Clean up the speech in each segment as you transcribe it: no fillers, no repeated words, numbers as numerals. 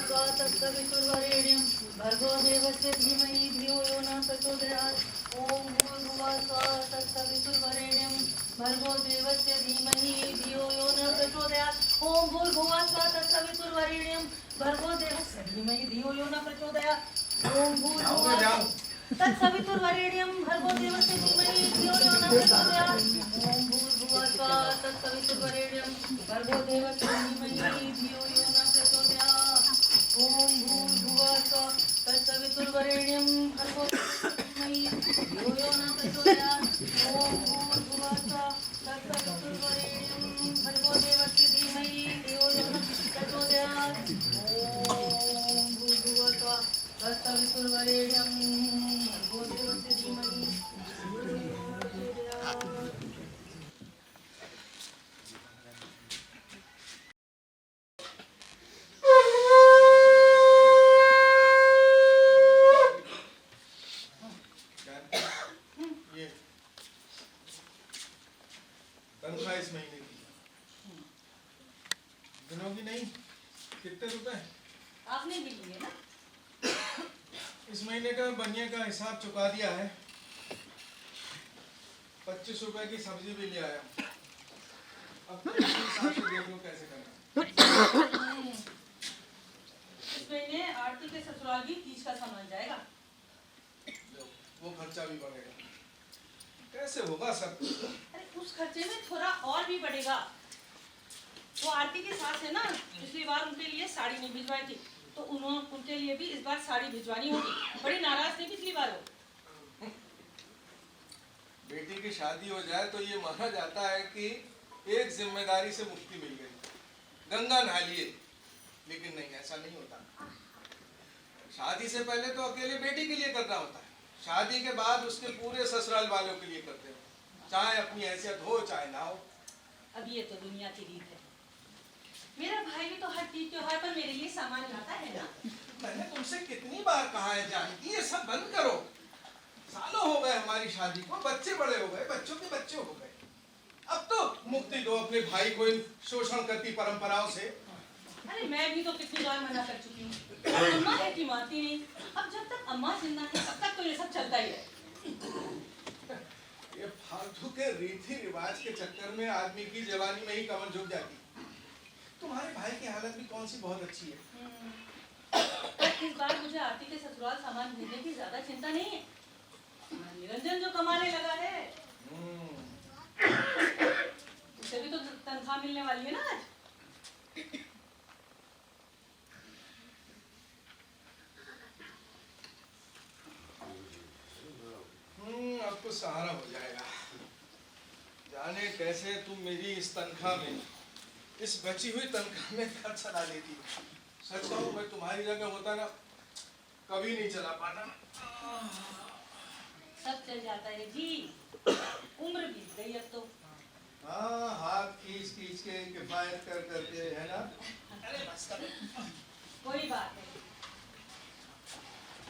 तत्सवितुर्वरेण्यं भर्गो देवस्य धीमहि धियो यो न प्रचोदयात्। ओम भूर्भुवः स्वः तत्सवितुर्वरेण्यं भर्गो देवस्य धीमहि धियो यो न प्रचोदयात्। ओम भूर्भुवः स्वः तत्सवितुर्वरेण्यं भर्गो देवस्य धीमहि धियो यो न प्रचोदयात्। ओम भूर्भुवः तत्सवितुर्वरेण्यं भर्गो देवस्य धीमहि धियो यो न प्रचोदयात्। ओम भूर्भुवः स्वः तत्सवितुर्वरेण्यं भर्गो देवस्य धीमहि धियो यो न प्रचोदयात्। ओम भूर्भुवः स्वः तत्सवितुर्वरेण्यं भर्गो देवस्य धीमहि धियो यो न प्रचोदयात्। ओम भूर्भुवः स्वः तत्सवितुर्वरेण्यं भर्गो देवस्य धीमहि धियो यो न प्रचोदयात्। ओम भूर्भुवः स्वः तत्सवितुर्वरेण्यं भर्गो देवस्य धीमहि धियो यो न प्रचोदयात्। तनख्वाह इस महीने की दिनों की नहीं, कितने रुपए आपने भी लिए ना? इस महीने का बनिया का हिसाब चुका दिया है। 25 रुपए की सब्जी भी ले आया। अब तो इसी हिसाब से देख लो कैसे करना। इस महीने आरती के ससुराल भी तीज का सामान जाएगा। वो खर्चा भी बढ़ेगा, कैसे होगा सब? अरे उस खर्चे में थोड़ा और भी बढ़ेगा। वो आरती के साथ है ना, पिछली बार उनके लिए साड़ी नहीं भिजवाई थी, तो उनके लिए भी इस बार साड़ी भिजवानी होगी। बड़ी नाराज थी पिछली बार वो। बेटी की शादी हो जाए तो ये माना जाता है कि एक जिम्मेदारी से मुक्ति मिल गई, गंगा नहा लिए। लेकिन नहीं, ऐसा नहीं होता। शादी से पहले तो अकेले बेटी के लिए करना होता है, शादी के बाद उसके पूरे ससुराल वालों के लिए करते हो, चाहे अपनी हैसियत हो चाहे ना हो। अब ये तो दुनिया की रीत है। मेरा भाई भी तो हर तीज त्योहार पर मेरे लिए सामान लाता है ना। मैंने तुमसे कितनी बार कहा है जानकी, ये सब बंद करो। सालों हो गए हमारी शादी को, बच्चे बड़े हो गए, बच्चों के बच्चे हो गए। अब तो मुक्ति दो अपने भाई को इन शोषण करती परंपराओं से। अरे मैं भी तो कितनी बार मना कर चुकी हूँ, अम्मा है कि मानती नहीं। अब जब तक अम्मा जिंदा है तब तक तो ये सब चलता ही है। ये फालतू के रीति रिवाज के चक्कर में आदमी की जवानी में ही कमर झुक जाती। तुम्हारे भाई की हालत भी कौन सी बहुत अच्छी है। इस बार मुझे आरती के ससुराल सामान भेजने की ज्यादा चिंता नहीं है। निरंजन जो कमाने लगा है, उसे भी तो तनख्वाह मिलने वाली है ना आज। अब तो सहारा हो जाएगा। जाने कैसे तुम मेरी इस तनख्वाह में, इस बची हुई तनख्वाह में घर चला लेती। सच कहूं, मैं तुम्हारी जगह होता ना कभी नहीं चला पाता। सब चल जाता है जी, उम्र बीत गई अब तो। हाँ, हाथ खींच खींच के किफायत कर करके, है ना? अरे बस कर। कोई बात नहीं,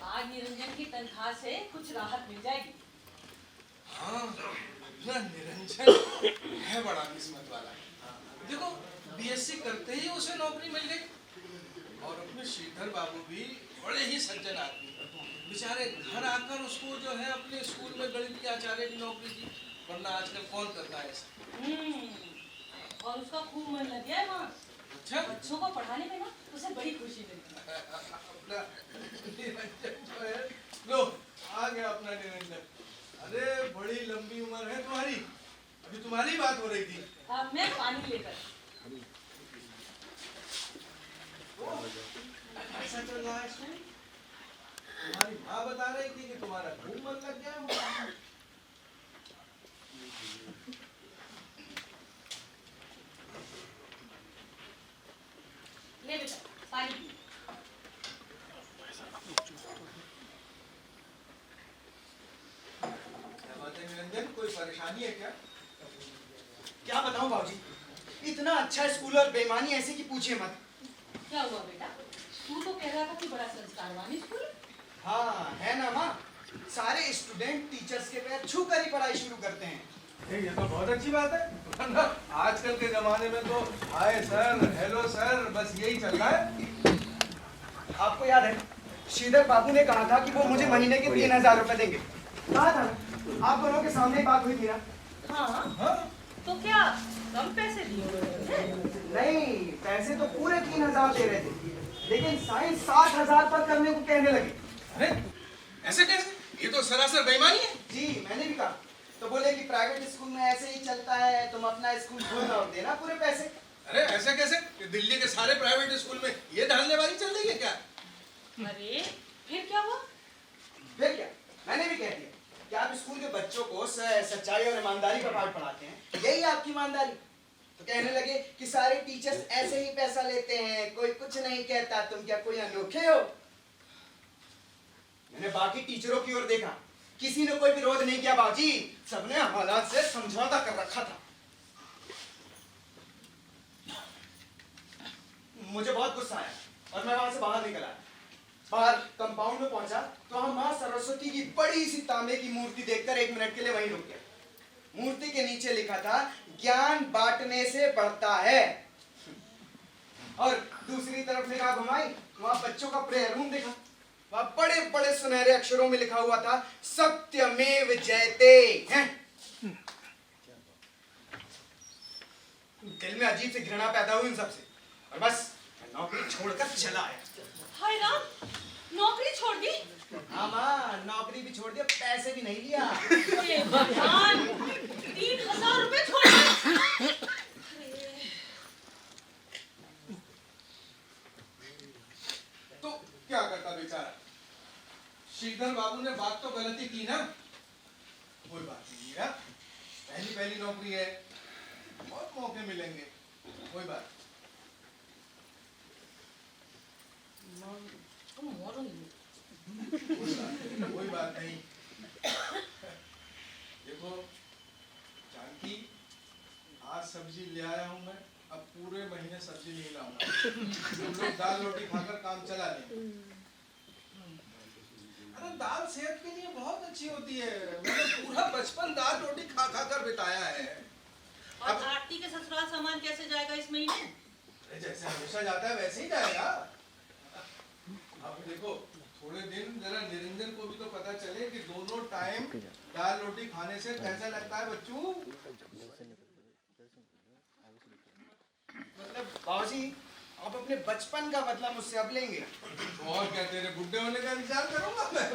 आज निरंजन की तनख्वाह से कुछ राहत मिल जाएगी। हाँ, निरंजन है बड़ा किस्मत वाला। देखो, बीएससी करते ही उसे नौकरी मिल गई। और अपने श्रीधर बाबू भी बड़े ही सज्जन आदमी, बेचारे घर आकर उसको जो है अपने स्कूल में गणित के आचार्य की नौकरी दी, वरना आजकल कौन करता है ऐसा। और उसका खूब मन लग गया है वहाँ। अच्छा, बच्चों को पढ़ाने में ना उसे बड़ी खुशी मिलती है। अपना निरंजन जो है, लो आ गया अपना निरंजन। अरे बड़ी लंबी उम्र है तुम्हारी, अभी तुम्हारी बात हो रही थी। अब मैं पानी लेकर। ऐसा चल रहा है स्कूल? तुम्हारी माँ बता रही थी कि तुम्हारा खूब मन लग गया है। ले बेटा पानी पी। क्या बात है निरंजन, कोई परेशानी है क्या? क्या बताऊं बाबूजी, इतना अच्छा स्कूल और बेईमानी ऐसी कि पूछिए मत। क्या हुआ बेटा, तू तो कह रहा था कि बड़ा संस्कारवान स्कूल। हाँ है ना माँ, सारे स्टूडेंट टीचर्स के पैर छू कर ही पढ़ाई शुरू करते हैं। ये तो बहुत अच्छी बात है। वरना आजकल के जमाने में तो हाय सर, हेलो सर, बस यही चल रहा है। आपको याद है श्रीधर बाबू ने कहा था कि वो मुझे महीने के 3000 रुपए देंगे। कहा था ना, आप दोनों के सामने ही बात हुई थी ना। हाँ, तो क्या कम पैसे दिए उन्होंने? नहीं, पैसे तो पूरे 3000 दे रहे थे, लेकिन साइन 60,000 पर करने को कहने लगे। अरे ऐसे कैसे? ये तो सरासर बेईमानी है। जी मैंने भी कहा, तो बोले कि प्राइवेट स्कूल में ऐसे ही चलता है, तुम अपना स्कूल खोलना और देना पूरे पैसे। अरे ऐसे कैसे? ये दिल्ली के सारे प्राइवेट स्कूल में ये धड़ल्लेबाजी चल रही है क्या? अरे फिर क्या हुआ? फिर क्या, मैंने भी कह दिया कि आप स्कूल के बच्चों को सच्चाई और ईमानदारी का पाठ पढ़ाते हैं, यही आपकी ईमानदारी। तो कहने लगे कि सारे टीचर्स ऐसे ही पैसा लेते हैं, कोई कुछ नहीं कहता, तुम क्या कोई अनोखे हो? मैंने बाकी टीचरों की ओर देखा, किसी ने कोई विरोध नहीं किया बाबूजी, सबने हालात से समझौता कर रखा था। मुझे बहुत गुस्सा आया और मैं वहां से बाहर निकल आया। बाहर कंपाउंड में पहुंचा तो हम मां सरस्वती की बड़ी सी तांबे की मूर्ति देखकर 1 मिनट के लिए वहीं रुक गया। मूर्ति के नीचे लिखा था, ज्ञान बांटने से बढ़ता है। और दूसरी तरफ निगाह घुमाई, वहां बच्चों का प्रेयर रूम देखा। वहां बड़े बड़े सुनहरे अक्षरों में लिखा हुआ था, सत्यमेव जयते। हैं? दिल में अजीब सी घृणा पैदा हुई उन सबसे, और बस नौकरी छोड़कर चला आया। हाय राम, नौकरी छोड़ दी? हाँ माँ, नौकरी भी छोड़ दिया, पैसे भी नहीं लिया। हे भगवान, 3000 रुपए छोड़ दिए। तो क्या करता बेचारा? श्रीधर बाबू ने बात तो गलती की ना। कोई बात नहीं मीरा, पहली पहली नौकरी है, बहुत मौके मिलेंगे, कोई बात। कोई बात नहीं। देखो जानकी, आज सब्जी ले आया हूं मैं, अब पूरे महीने सब्जी नहीं लाऊंगा। तुम लोग दाल रोटी खाकर काम चला लें। अरे दाल सेहत के लिए बहुत अच्छी होती है, मैंने पूरा बचपन दाल रोटी खा खा कर बिताया है। और आरती के ससुराल सामान कैसे जाएगा इस महीने? अरे जैसे हमेशा जाता है वैसे ही जाएगा। अब देखो थोड़े दिन जरा निरंजन को भी तो पता चले कि दोनों टाइम दाल रोटी खाने से कैसा लगता है बच्चों। मतलब बाबूजी, आप अपने बचपन का मतलब मुझसे अब लेंगे? और क्या, तेरे बुढ़े होने का विचार करूंगा मैं।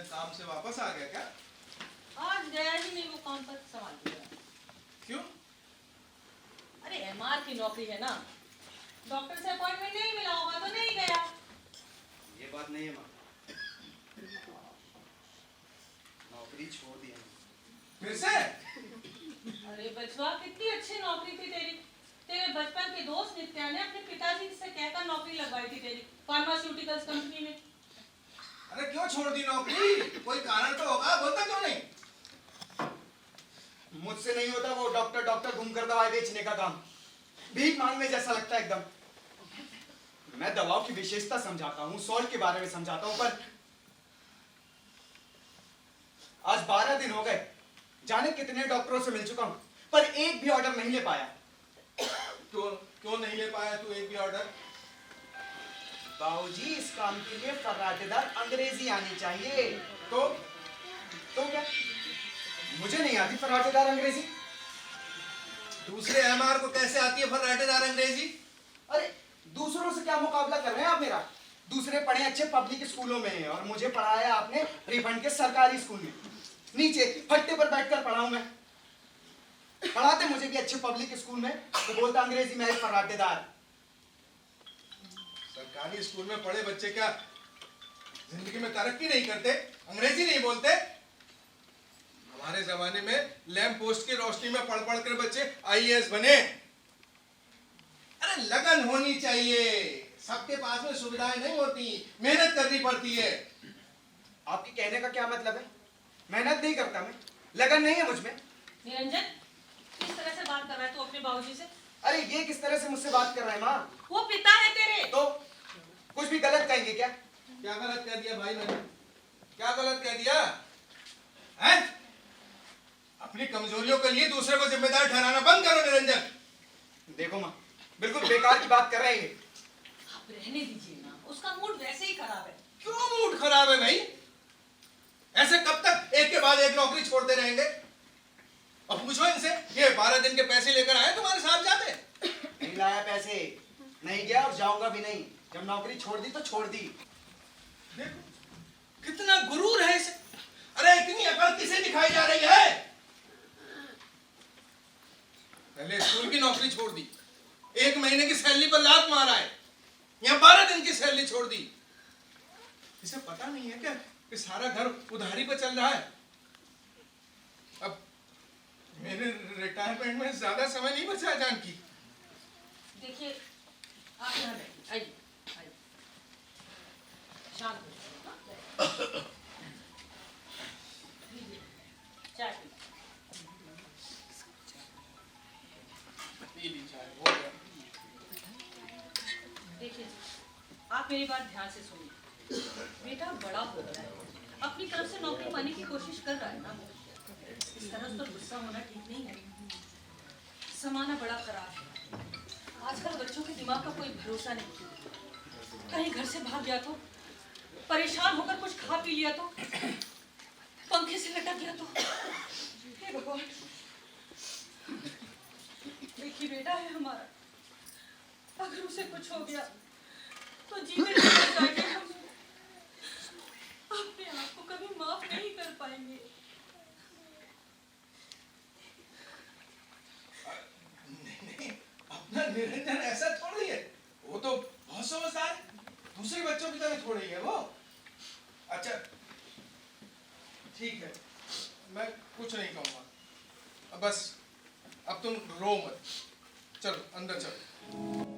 काम से वापस आ गया क्या? आज गया ही नहीं, वो काम पर संभाल दिया। क्यों? अरे एमआर की नौकरी है ना, डॉक्टर से अपॉइंटमेंट नहीं मिला होगा तो नहीं गया। ये बात नहीं है माँ, नौकरी छोड़ दी है। फिर से? अरे बचवा, कितनी अच्छी नौकरी थी तेरी। तेरे बचपन के दोस्त नित्या ने अपने पिताजी से कहकर नौकरी लगवाई थी तेरी फार्मास्यूटिकल्स कंपनी में। अरे क्यों छोड़ दी नौकरी? कोई कारण तो होगा, बोलता क्यों नहीं? मुझसे नहीं होता वो डॉक्टर घूमकर दवाई बेचने का काम, भीख मांगने जैसा लगता है एकदम। मैं दवाओं की विशेषता समझाता हूँ, सॉल्ट के बारे में समझाता हूँ, पर आज 12 दिन हो गए, जाने कितने डॉक्टरों से मिल चुका हूँ, पर एक भी ऑर्डर नहीं ले पाया। क्यों नहीं ले पाया तू एक भी ऑर्डर? बाबूजी, इस काम के लिए फर्राटेदार अंग्रेजी आनी चाहिए। तो क्या मुझे नहीं आती फर्राटेदार अंग्रेजी? दूसरे एमआर को कैसे आती है फर्राटेदार अंग्रेजी? अरे दूसरों से क्या मुकाबला कर रहे हैं आप मेरा? दूसरे पढ़े अच्छे पब्लिक स्कूलों में और मुझे पढ़ाया आपने रिफंड के सरकारी स्कूल में। नीचे फट्टे पर बैठकर पढ़ाऊं मैं। पढ़ाते मुझे भी अच्छे पब्लिक स्कूल में, तो बोलता अंग्रेजी में फर्राटेदार। सरकारी स्कूल में पढ़े बच्चे क्या जिंदगी में तरक्की नहीं करते? अंग्रेजी नहीं बोलते? हमारे जमाने में लैंप पोस्ट की रोशनी में पढ़ पढ़ कर बच्चे आईएएस बने। अरे लगन होनी चाहिए, सबके पास में सुविधाएं नहीं होती, मेहनत करनी पड़ती है। आपकी कहने का क्या मतलब है? मेहनत नहीं करता मैं, लगन नहीं है मुझ में। निरंजन, किस तरह से बात कर रहा है तू अपने बाबूजी से? अरे ये किस तरह से मुझसे बात कर रहा है माँ? वो पिता है तेरे। तो कुछ भी गलत कहेंगे क्या? क्या गलत कह दिया भाई मैंने? क्या गलत कह दिया हैं? अपनी कमजोरियों के लिए दूसरे को जिम्मेदार ठहराना बंद करो निरंजन। देखो माँ, बिल्कुल बेकार की बात कर रहे हैं। आप रहने दीजिए ना, उसका मूड वैसे ही खराब है। क्यों मूड खराब है भाई? ऐसे कब तक एक के बाद एक नौकरी छोड़ते रहेंगे? और पूछो इनसे, ये 12 दिन के पैसे लेकर आए तुम्हारे साथ जाते? नहीं लाया पैसे, नहीं गया और जाऊंगा भी नहीं। जब नौकरी छोड़ दी तो छोड़ दी। देखो कितना गुरूर है इसे। अरे इतनी अकल किसे दिखाई जा रही है? पहले स्कूल की नौकरी छोड़ दी, 1 महीने की सैलरी पर लात मारा है, यहाँ 12 दिन की सैलरी छोड़ दी। इसे पता नहीं है क्या कि सारा घर उधारी पर चल रहा है? अब मेरे रिटायरमेंट में ज्यादा समय नहीं बचा है जानकी। देखिए, आप यहाँ बैठिए, आइए, आइए। शांत हो जाइए, हाँ, बैठिए। लीजिए, चाय पीजिए। पी ली चाय, हो गया। देखिए, आप मेरी बात ध्यान से सुनिए। बेटा बड़ा हो गया है, अपनी तरफ से नौकरी पाने की कोशिश कर रहा है ना। इस तरह उस पर गुस्सा होना ठीक नहीं है। जमाना बड़ा खराब है, आजकल बच्चों के दिमाग का कोई भरोसा नहीं। कहीं घर से भाग गया तो, परेशान होकर कुछ खा पी लिया तो, पंखे से लटक गया तो, हे भगवान। देखिए बेटा है हमारा, अगर उसे कुछ हो गया तो जीते जी मर जाएंगे हम। अपने आप को कभी माफ नहीं कर पाएंगे। नहीं, अपना निरंजन ऐसा थोड़ी है। वो तो बहुत समझदार है, दूसरे बच्चों की तरह थोड़ी है वो। अच्छा ठीक है, मैं कुछ नहीं कहूँगा। अब बस अब तुम रो मत, चलो अंदर चलो।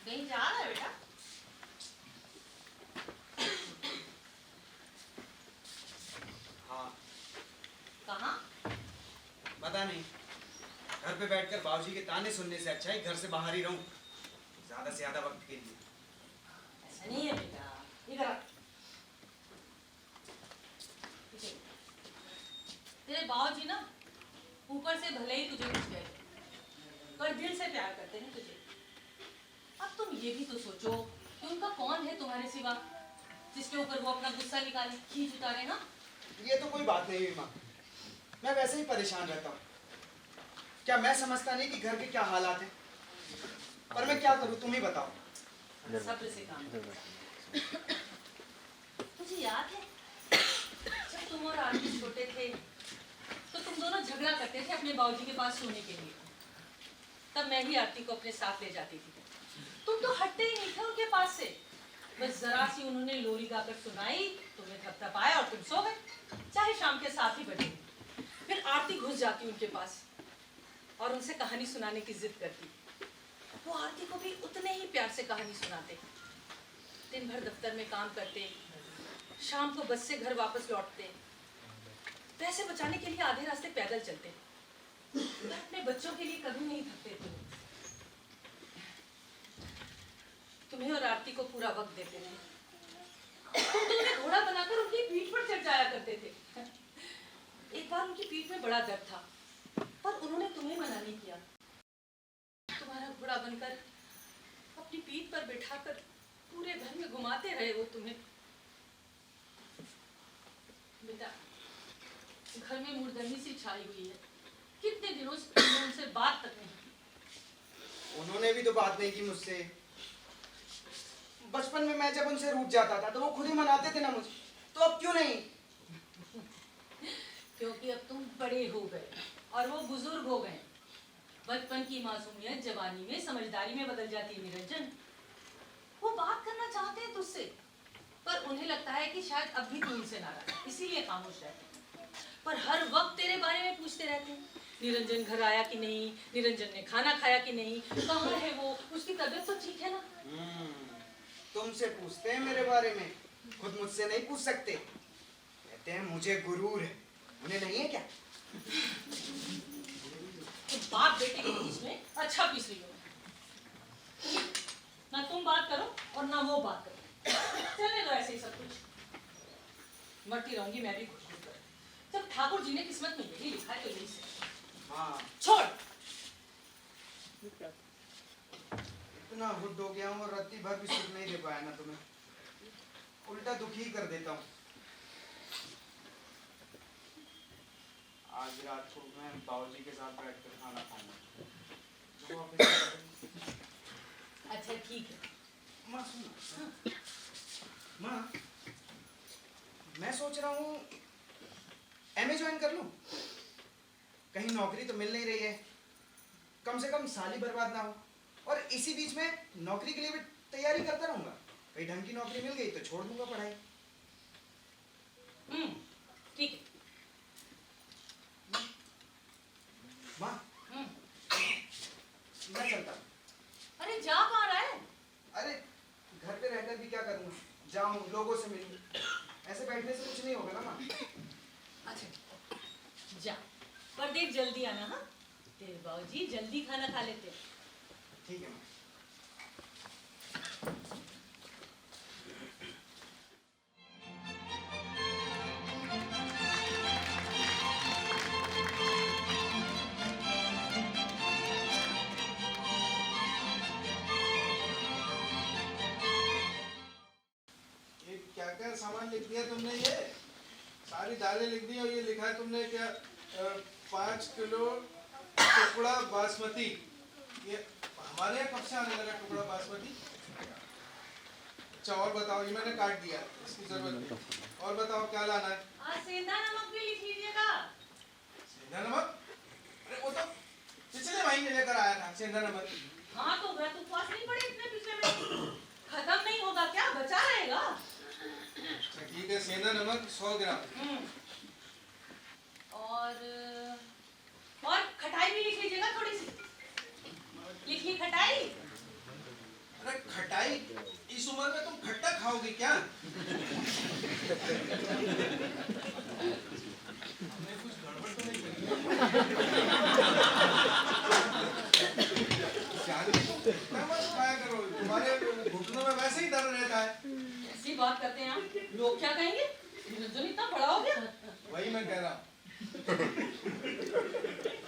कहीं जा रहा है बेटा? हाँ। कहाँ? पता नहीं, घर पे बैठकर बाबूजी के ताने सुनने से अच्छा है घर से बाहर ही रहूं, ज्यादा से ज्यादा वक्त के लिए। ऐसा नहीं है बेटा, इधर आ। इधर। तेरे बाबूजी ना ऊपर से भले ही तुझे कुछ गए, पर दिल से प्यार करते हैं तुझे। अब तुम ये भी तो सोचो कि उनका कौन है तुम्हारे सिवा जिसके ऊपर वो अपना गुस्सा निकाले, खींच उतारे ना। ये तो कोई बात नहीं हुई माँ, मैं वैसे ही परेशान रहता हूँ। क्या मैं समझता नहीं कि घर के क्या हालात हैं? पर मैं क्या करूँ, तुम ही बताओ। सब्र से काम लो। तुझे याद है जब तुम और आरती छोटे थे तो तुम दोनों झगड़ा करते थे अपने बाबूजी के पास सोने के लिए। तब मैं ही आरती को अपने साथ ले जाती थी। तुम तो हटते ही नहीं थे उनके पास से। बस जरा सी उन्होंने लोरी गाकर सुनाई, तुम्हें थपथपाया और तुम सो गए, चाहे शाम के 7 ही बजे। फिर आरती घुस जाती उनके पास और उनसे कहानी सुनाने की जिद करती। वो आरती को भी उतने ही प्यार से कहानी सुनाते। दिन भर दफ्तर में काम करते, शाम को बस से घर वापस लौटते, पैसे बचाने के लिए आधे रास्ते पैदल चलते। अपने बच्चों के लिए कभी नहीं थकते थे। तुम्हें और आरती को पूरा वक्त देते थे। तुम तो उन्हें घोड़ा बनाकर उनकी पीठ पर चढ़ जाया करते थे। एक बार उनकी पीठ में बड़ा दर्द था, पर उन्होंने तुम्हें मना नहीं किया। तुम्हारा घोड़ा बनकर अपनी पीठ पर बिठाकर पूरे घर में घुमाते रहे वो तुम्हें। बेटा, घर में मुर्दनी सी छाई हुई है। कितने दिनों से तुमने उनसे बात तक नहीं की। उन्होंने भी तो बात नहीं की मुझसे। बचपन में मैं जब उनसे रूठ जाता था तो वो खुद ही मनाते थे ना मुझे, तो अब क्यों नहीं? क्योंकि अब तुम बड़े हो गए और वो बुजुर्ग हो गए। बचपन की मासूमियत जवानी में समझदारी में बदल जाती है निरंजन। वो बात करना चाहते हैं तुझसे, पर उन्हें लगता है कि शायद अब भी तू उनसे नाराज है, इसीलिए खामोश रहते हैं। पर हर वक्त तेरे बारे में पूछते रहते हैं, निरंजन घर आया कि नहीं, निरंजन ने खाना खाया कि नहीं, कहाँ है वो, उसकी तबीयत तो ठीक है ना? तुमसे पूछते हैं मेरे बारे में, खुद मुझसे नहीं पूछ सकते। कहते हैं मुझे गुरूर है, उन्हें नहीं है क्या? तो बाप बेटे के बीच में अच्छा पीस रही हो। ना तुम बात करो और ना वो बात करो, चलने दो ऐसे ही सब कुछ। मरती रहूंगी मैं भी खुश होकर। जब ठाकुर जी ने किस्मत में यही लिखा है तो यही से। हाँ, छोड़। इतना हुड हो गया हूँ और रत्ती भर भी सुख नहीं दे पाया ना तुम्हें, उल्टा दुखी कर देता हूँ। आज रात को मैं बाबूजी के साथ बैठकर खाना खाऊंगा। अच्छा ठीक है। माँ सुनो, माँ मैं सोच रहा हूँ एमए ज्वाइन कर लूँ। कहीं नौकरी तो मिल नहीं रही है, कम से कम साल ही बर्बाद ना हो, और इसी बीच में नौकरी के लिए भी तैयारी करता रहूंगा। कहीं ढंग की नौकरी मिल गई तो छोड़ दूंगा पढ़ाई। ठीक है। माँ मैं चलता हूँ। अरे जा कहाँ रहा है? अरे घर पे रहकर भी क्या करूँगा, जाऊँ लोगों से मिलूँ, ऐसे बैठने से कुछ नहीं होगा ना माँ। अच्छा जा, पर देख जल्दी आना। हाँ, तेरे बाबूजी जल्दी खाना खा लेते। ठीक है माँ। क्या सामान लिख दिया तुमने? ये सारी दालें लिख दी और ये लिखा है तुमने क्या 5 किलो टुकड़ा बासमती। ये हमारे यहाँ कब से आने लगा टुकड़ा बासमती? अच्छा और बताओ, ये मैंने काट दिया, इसकी जरूरत नहीं। और बताओ क्या लाना है? सेंधा नमक भी लिख लीजिएगा। सेंधा नमक? अरे वो तो पिछले महीने लेकर आया था सेंधा नमक। हाँ तो व्रत उपवास नहीं पड़े इतने पिछले महीने? खत्म नहीं होगा क्या, बचा रहेगा? अच्छा ठीक है, सेंधा नमक 100 ग्राम। और खटाई भी लिख लीजिएगा थोड़ी सी। लिखिए खटाई। अरे खटाई? इस उम्र में तुम खट्टा खाओगे क्या? हमने कुछ गड़बड़ तो नहीं करी? क्या मत खाया करो, तुम्हारे घुटनों में वैसे ही दर्द रहता है। ऐसी बात करते हैं आप, लोग क्या कहेंगे? निरंजन इतना बड़ा हो गया। वही मैं कह रहा हूँ।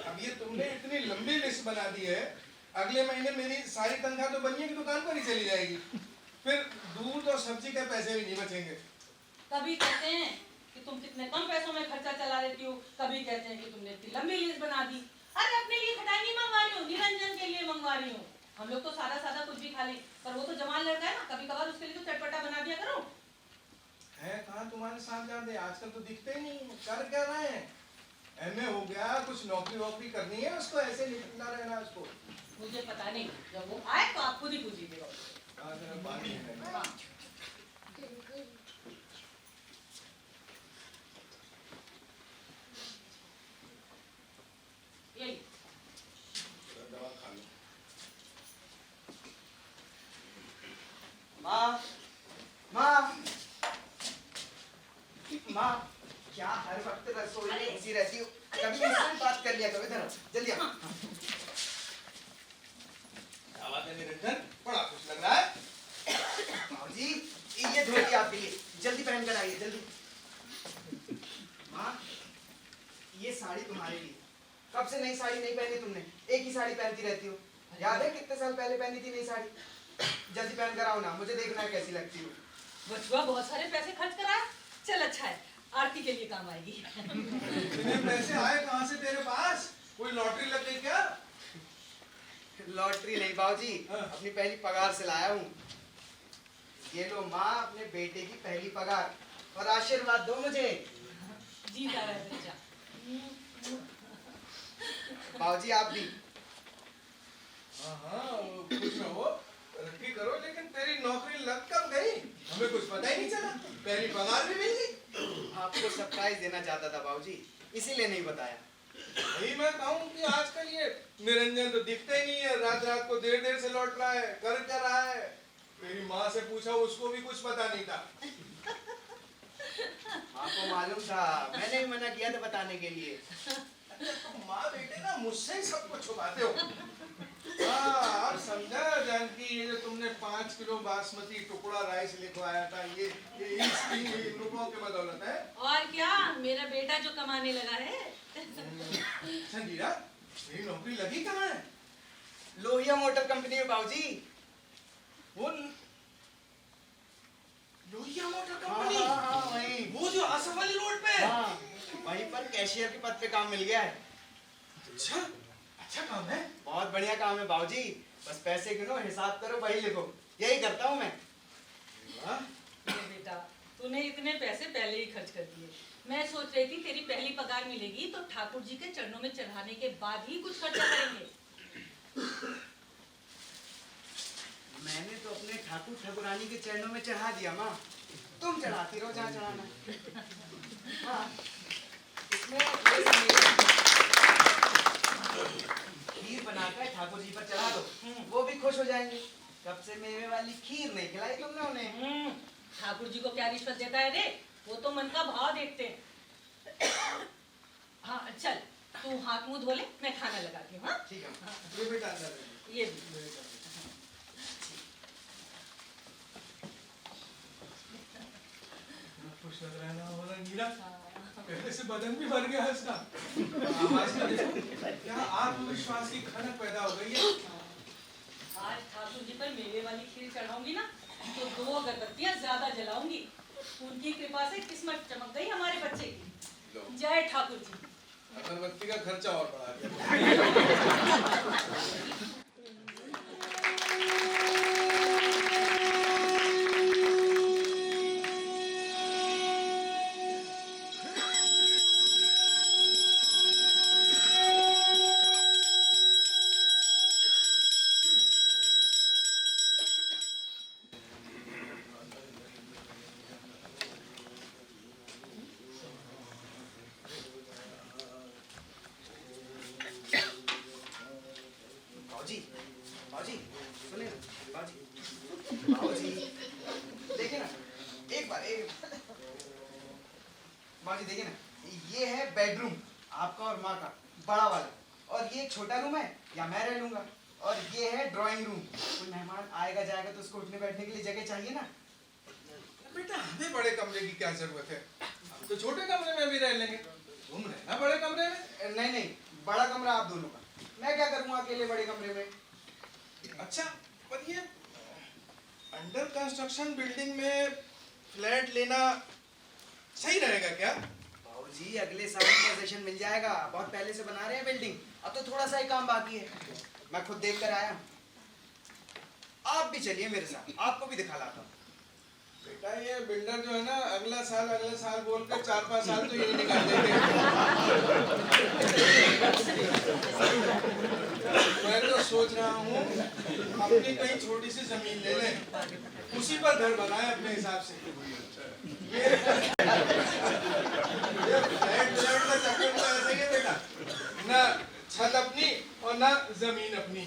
अब ये तुमने इतनी लंबी लिस्ट बना दी है, अगले महीने मेरी सारी तनख्वाह तो बनिए की दुकान पर ही चली जाएगी, फिर दूध और सब्जी के पैसे भी नहीं बचेंगे। कभी कहते हैं कि तुम कितने कम पैसों में खर्चा चला लेती हो, कभी कहते हैं कि तुमने इतनी लंबी लिस्ट बना दी। अरे अपने लिए खटाई नहीं मंगवा रही हूँ, निरंजन के लिए मंगवा रही हूँ। हम लोग तो सादा सादा कुछ भी खा ले, पर वो तो जवान लड़का है ना, कभी कभार उसके लिए तो चटपटा बना दिया करो। है कहाँ तुम्हारे साथ जाते, आजकल तो दिखते ही नहीं। कर क्या रहे हैं? एमए हो गया, कुछ नौकरी वोकरी करनी है उसको, ऐसे निकलना रहना उसको। मुझे पता नहीं, जब वो आए तो आप खुद ही पूछिएगा। यही दवा खा लो। माँ माँ माँ, क्या हर वक्त रसोई में घुसी रहती हो? कभी मुझसे बात कर लिया करो, इधर आओ, जल्दी आओ। क्या बात है निरंजन, बड़ा खुश लग रहा है। बाबूजी ये धोती आपके लिए, जल्दी पहन कर आइए जल्दी। माँ ये साड़ी तुम्हारे लिए, कब से नई साड़ी नहीं पहनी तुमने? एक ही साड़ी पहनती रहती हो, याद है कितने साल पहले पहनी थी नई साड़ी? जल्दी पहन कर आओ ना, मुझे देखना है कैसी लगती हो। बचुआ बहुत सारे पैसे खर्च करा, चल अच्छा है, आरती के लिए काम आएगी। इतने पैसे आए कहाँ से तेरे पास? कोई लॉटरी लग गई क्या? लॉटरी नहीं बाबूजी, अपनी पहली पगार से लाया हूँ। ये लो माँ अपने बेटे की पहली पगार और आशीर्वाद दो मुझे। जीता रहे बच्चा। बाबूजी आप भी। हाँ खुश रहो, तरक्की करो, लेकिन तेरी नौकरी लग कब गई? हमें कुछ पता ही नहीं चला। पहली पगार भी मिल गई। आपको सरप्राइज देना चाहता था बाबूजी, इसीलिए नहीं बताया। यही मैं कहूँ कि आजकल ये निरंजन तो दिखता ही नहीं है, रात रात को देर देर से लौट रहा है, कर क्या रहा है? मेरी माँ से पूछा, उसको भी कुछ पता नहीं था। आपको मालूम था, मैंने भी मना किया था बताने के लिए। तुम माँ बेटे ना मुझसे ही सब कुछ छुपाते हो। हाँ अब समझा जानकी, ये जो तुमने 5 किलो बासमती टुकड़ा राइस लिखवाया था, ये इस 3 रुपयों के बदौलत है। और क्या, मेरा बेटा जो कमाने लगा है। संगीता, मेरी नौकरी लगी कहाँ है? लोहिया मोटर कंपनी में बाबूजी। वो लोहिया मोटर कंपनी? हाँ, वही। वो जो आसफ वाली रोड पे है? हाँ, वहीं पर कैशियर के पद पे काम मिल गया है। अच्छा, अच्छा काम है। बहुत बढ़िया काम है बाबूजी, बस पैसे गिनो, हिसाब करो, वही लिखो, यही करता हूँ मैं। वाह, बेटा, तूने इतने पैसे पहले ही खर्च कर दिए। मैं सोच रही थी तेरी पहली पगार मिलेगी तो ठाकुर जी के चरणों में चढ़ाने के बाद ही कुछ खर्चा करेंगे। मैंने तो अपने ठाकुर ठाकुरानी के चरणों में चढ़ा दिया माँ, तुम चढ़ाती रहो जहाँ चढ़ाना। हाँ, इसमें खीर बनाकर ठाकुर जी पर चढ़ा दो, वो भी खुश हो जाएंगे। कब से मेवे वाली खीर नहीं खिलाई तुमने उन्हें। ठाकुर जी को क्या रिश्वत देता है रे, वो तो मन का भाव देखते हैं। हाँ चल, तू हाथ मुंह धो ले, मैं खाना लगाती हूँ। हाँ ठीक है। ये बेटा अंदर है। ये भी। खुश लग रहा है ना हमारा नीला, पहले से बदन भी भर गया है इसका। आवाज में देखो, क्या आत्मविश्वास की खनक पैदा हो गई है। आज ठाकुर जी पर मेवे वाली खीर चढ़ाऊंगी ना, तो 2 अगरबत्तियां ज्यादा जलाऊंगी। उनकी कृपा से किस्मत चमक गई हमारे बच्चे की। जय ठाकुर जी। अगरबत्ती का खर्चा और बढ़ा दिया। बाबूजी, बाबूजी, सुने ना, बाबूजी, बाबूजी, देखिए ना, एक बार, बाबूजी देखिए ना, ये है बेडरूम आपका और माँ का, बड़ा वाला, और ये छोटा रूम है, या मैं रह लूंगा, और ये है ड्राइंग रूम। कोई मेहमान आएगा जाएगा तो उसको उठने बैठने के लिए जगह चाहिए ना। बेटा हमें बड़े कमरे की क्या जरूरत है, हम तो छोटे कमरे में भी रह लेंगे, तुम रहना बड़े कमरे में। नहीं नहीं, बड़ा कमरा आप दोनों का, मैं क्या करूँगा अकेले बड़े कमरे में। अच्छा, पर ये अंडर कंस्ट्रक्शन बिल्डिंग में फ्लैट लेना सही रहेगा क्या? बाबूजी अगले साल पोजीशन मिल जाएगा, बहुत पहले से बना रहे हैं बिल्डिंग, अब तो थोड़ा सा ही काम बाकी है, मैं खुद देख कर आया हूँ। आप भी चलिए मेरे साथ, आपको भी दिखा लाता हूँ। बेटा ये बिल्डर जो है ना, अगला साल बोल के 4-5 साल तो यही निकाल देते हैं। मैं तो सोच रहा हूँ अपनी कहीं छोटी सी जमीन ले लें, उसी पर घर बनाए अपने हिसाब से। ये फ्लैट का चक्कर तो ऐसे ही है बेटा, ना छत अपनी और ना जमीन अपनी।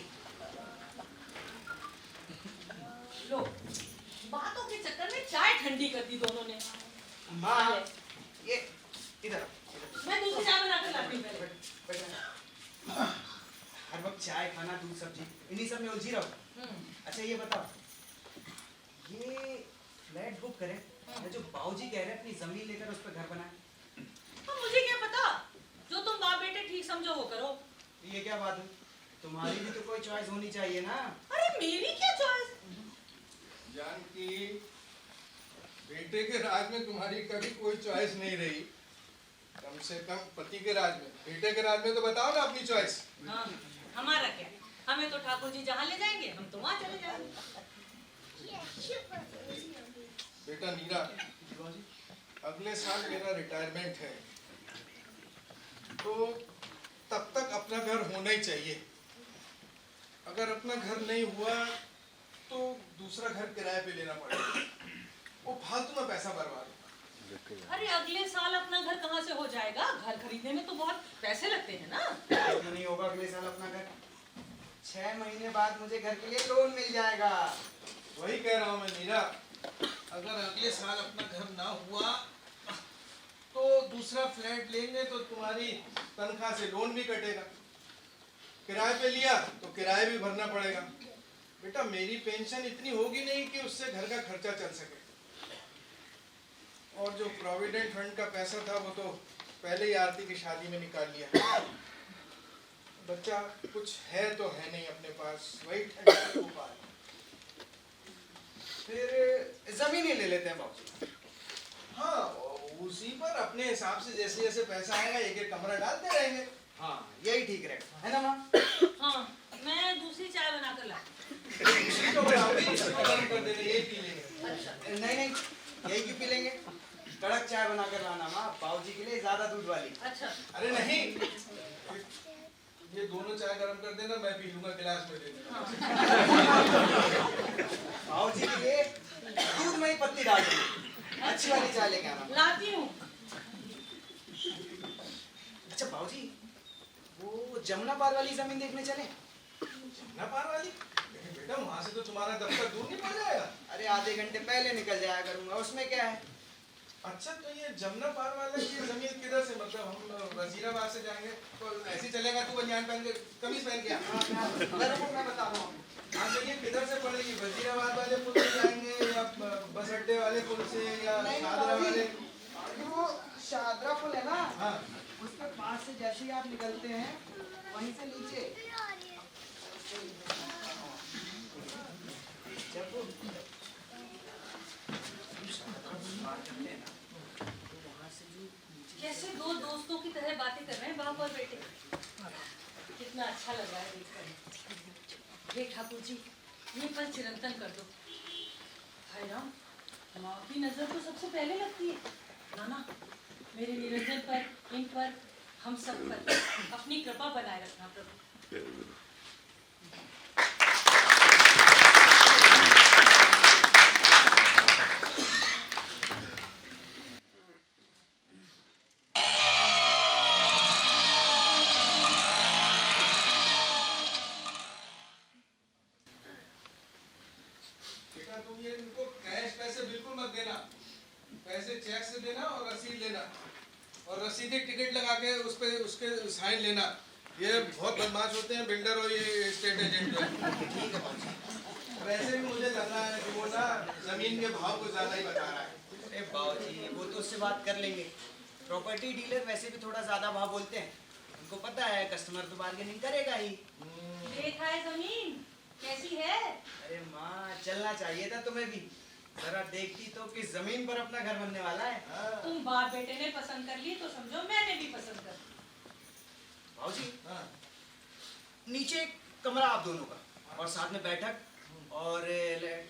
लो, बातों के चक्कर में चाय ठंडी कर दी दोनों ने। माँ, ये इधर मैं दूसरी चाय बना कर लाती हूँ पहले। हर वक्त चाय खाना दूध सब्जी इन्हीं सब में उलझी रहो। अच्छा ये बताओ, ये फ्लैट बुक करें या जो बाबूजी कह रहे हैं अपनी जमीन लेकर उस पर घर बनाएं? तो मुझे क्या पता, जो तुम बाप बेटे ठीक समझो वो करो। ये क्या बात है, तुम्हारी भी तो कोई चॉइस होनी चाहिए ना। अरे मेरी क्या चॉइस? जानकी, बेटे के राज में तुम्हारी कभी कोई चॉइस नहीं रही, कम से कम पति के राज में, बेटे के राज में तो बताओ ना अपनी चॉइस। हाँ, हमारा क्या, हमें तो ठाकुर जी जहाँ ले जाएंगे हम तो वहाँ चले जाएंगे। बेटा नीरा, अगले साल मेरा रिटायरमेंट है, तो तब तक अपना घर होना ही चाहिए। अगर अपना घर नहीं हुआ तो दूसरा घर किराए पे लेना पड़ेगा, वो फालतू में पैसा बर्बाद होगा। अरे अगले साल अपना घर कहाँ से हो जाएगा? घर खरीदने में तो बहुत पैसे लगते हैं ना। क्यों नहीं होगा अगले साल अपना घर? 6 महीने बाद मुझे घर के लिए लोन मिल जाएगा। वही कह रहा हूँ मैं नीरा, अगर अगले साल अपना घर ना हुआ तो दूसरा फ्लैट लेंगे तो तुम्हारी तनख्वाह से लोन भी कटेगा, किराए पे लिया तो किराया भी भरना पड़ेगा। बेटा मेरी पेंशन इतनी होगी नहीं कि उससे घर का खर्चा चल सके, और जो प्रोविडेंट फंड का पैसा था वो तो पहले ही आरती की शादी में निकाल लिया। बच्चा कुछ है तो है नहीं अपने पास, वही ठंडा उपाय। फिर जमीन ही ले लेते हैं बाबूजी। हाँ, उसी पर अपने हिसाब से जैसे जैसे पैसा आएगा एक एक कमरा डालते रहेंगे। हाँ यही ठीक रहेगा, है ना माँ? हाँ, मैं दूसरी चाय बना कर ला। तो बनाओगी, गरम कर देंगे, यही पी लेंगे। अच्छा, नहीं नहीं, यही क्यों पी लेंगे? कड़क चाय बना कर लाना माँ, बाबूजी के लिए ज्यादा दूध वाली। अच्छा। अरे नहीं, ये दोनों चाय गरम कर देना, मैं पी लूंगा, गिलास में दे देना। बाबूजी के लिए दूध में ही पत्ती डाल देंगे, अच्छी वाली चाय लेके आना। लाती हूँ। अच्छा बाबूजी, वो जमुना पार वाली जमीन देखने चले? जमुना पार वाली? लेकिन बेटा वहां से तो तुम्हारा दफ्तर दूर नहीं पड़ जाएगा? अरे आधे घंटे पहले निकल जाया करूंगा, उसमें क्या है? अच्छा, तो ये जमुना पार वाला ये जमीन किधर से, मतलब हम वजीराबाद से जाएंगे तो ऐसे चलेगा? तू बनियान पहन के, कमीज पहन के मैं बता रहा हूँ। हाँ, तो ये किधर से पड़ेगी? वजीराबाद वाले पुल से जाएंगे या बस अड्डे वाले पुल से या शादरा वाले? वो शादरा पुल है ना, हाँ, उसके पास से जैसे ही आप निकलते हैं वहीं से नीचे जब वो कैसे दो दोस्तों की तरह बातें कर रहे हैं बाप और बेटे। कितना अच्छा लग रहा है देखकर। हे ठाकुर जी, ये पल चिरंतन कर दो। हाय राम, माँ की नजर तो सबसे पहले लगती है। नाना, मेरे निरंजन पर, इन पर, हम सब पर अपनी कृपा बनाए रखना प्रभु। बेटा तुम ये इनको कैश पैसे बिल्कुल मत देना, पैसे चेक से देना और रसीद लेना, और रसीदी टिकट लगा के उस पे उसके साइन लेना। ये बहुत बदमाश होते हैं बिल्डर और ये स्टेट एजेंट जो है। वैसे भी मुझे लग रहा है कि वो ना जमीन के भाव को ज्यादा ही बता रहा है। अरे बाबूजी, वो तो उससे बात कर लेंगे। प्रॉपर्टी डीलर वैसे भी थोड़ा ज्यादा भाव बोलते हैं, उनको पता है कस्टमर तो बार्गेनिंग करेगा ही। देखा है जमीन कैसी है? अरे माँ, चलना चाहिए था तुम्हें भी, जरा देखती तो किस जमीन पर अपना घर बनने वाला है। तुम बाप बेटे ने पसंद कर ली तो समझो मैंने भी पसंद कर ली। बाबूजी, हाँ, नीचे एक कमरा आप दोनों का और साथ में बैठक और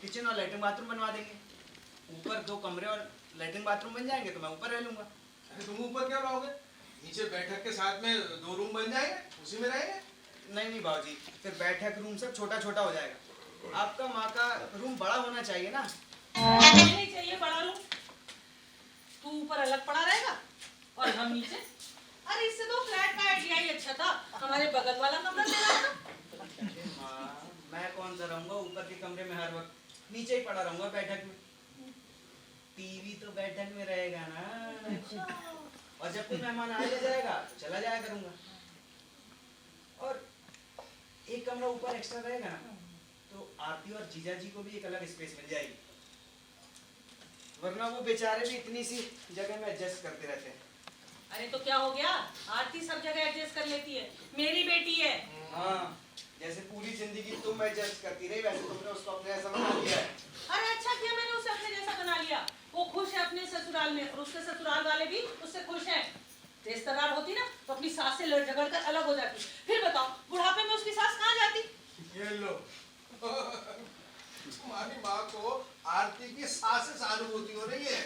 किचन और लैट्रिन बाथरूम बनवा देंगे। ऊपर 2 कमरे और लैट्रिन बाथरूम बन जाएंगे तो मैं ऊपर रह लूंगा। अरे तुम ऊपर क्या रहोगे? नीचे बैठक के साथ में 2 रूम बन जाएंगे, उसी में रहेंगे। नहीं नहीं बाबूजी, फिर बैठक रूम सब छोटा छोटा हो जाएगा। आपका माँ का रूम बड़ा होना चाहिए ना। नहीं चाहिए बड़ा रूम। तू ऊपर अलग पड़ा रहेगा और हम नीचे। अरे इससे तो फ्लैट का आइडिया ही अच्छा था, हमारे बगल वाला कमरा ले लेना। अरे माँ, मैं कौन सा रहूंगा ऊपर के कमरे में, हर वक्त नीचे ही पड़ा रहूंगा बैठक में। टीवी तो बैठक में रहेगा ना, और जब कोई मेहमान आ जाएगा तो चला जाया करूंगा। और एक कमरा ऊपर एक्स्ट्रा रहेगा ना, तो आरती और जीजा जी को भी एक अलग स्पेस मिल जाएगी, वरना वो बेचारे भी इतनी सी जगह में एडजस्ट करते रहते हैं। अरे तो क्या हो गया, आरती सब जगह एडजस्ट कर लेती है, मेरी बेटी है। हाँ, जैसे पूरी जिंदगी तुम एडजस्ट करती रही, वैसे तुमने उसको अपने ऐसा बना लिया है। अरे अच्छा किया मैंने उसे अपने जैसा बना लिया। वो खुश है अपने ससुराल में और उसके ससुराल वाले भी उससे खुश हैं। रिश्तेदार होती ना तो अपनी सास से लड़ झगड़ कर अलग हो जाती। फिर बताओ बुढ़ापे में उसकी सास कहाँ जाती? ये लो तुम्हारी माँ को आरती की सांस से सहानुभूति हो रही है।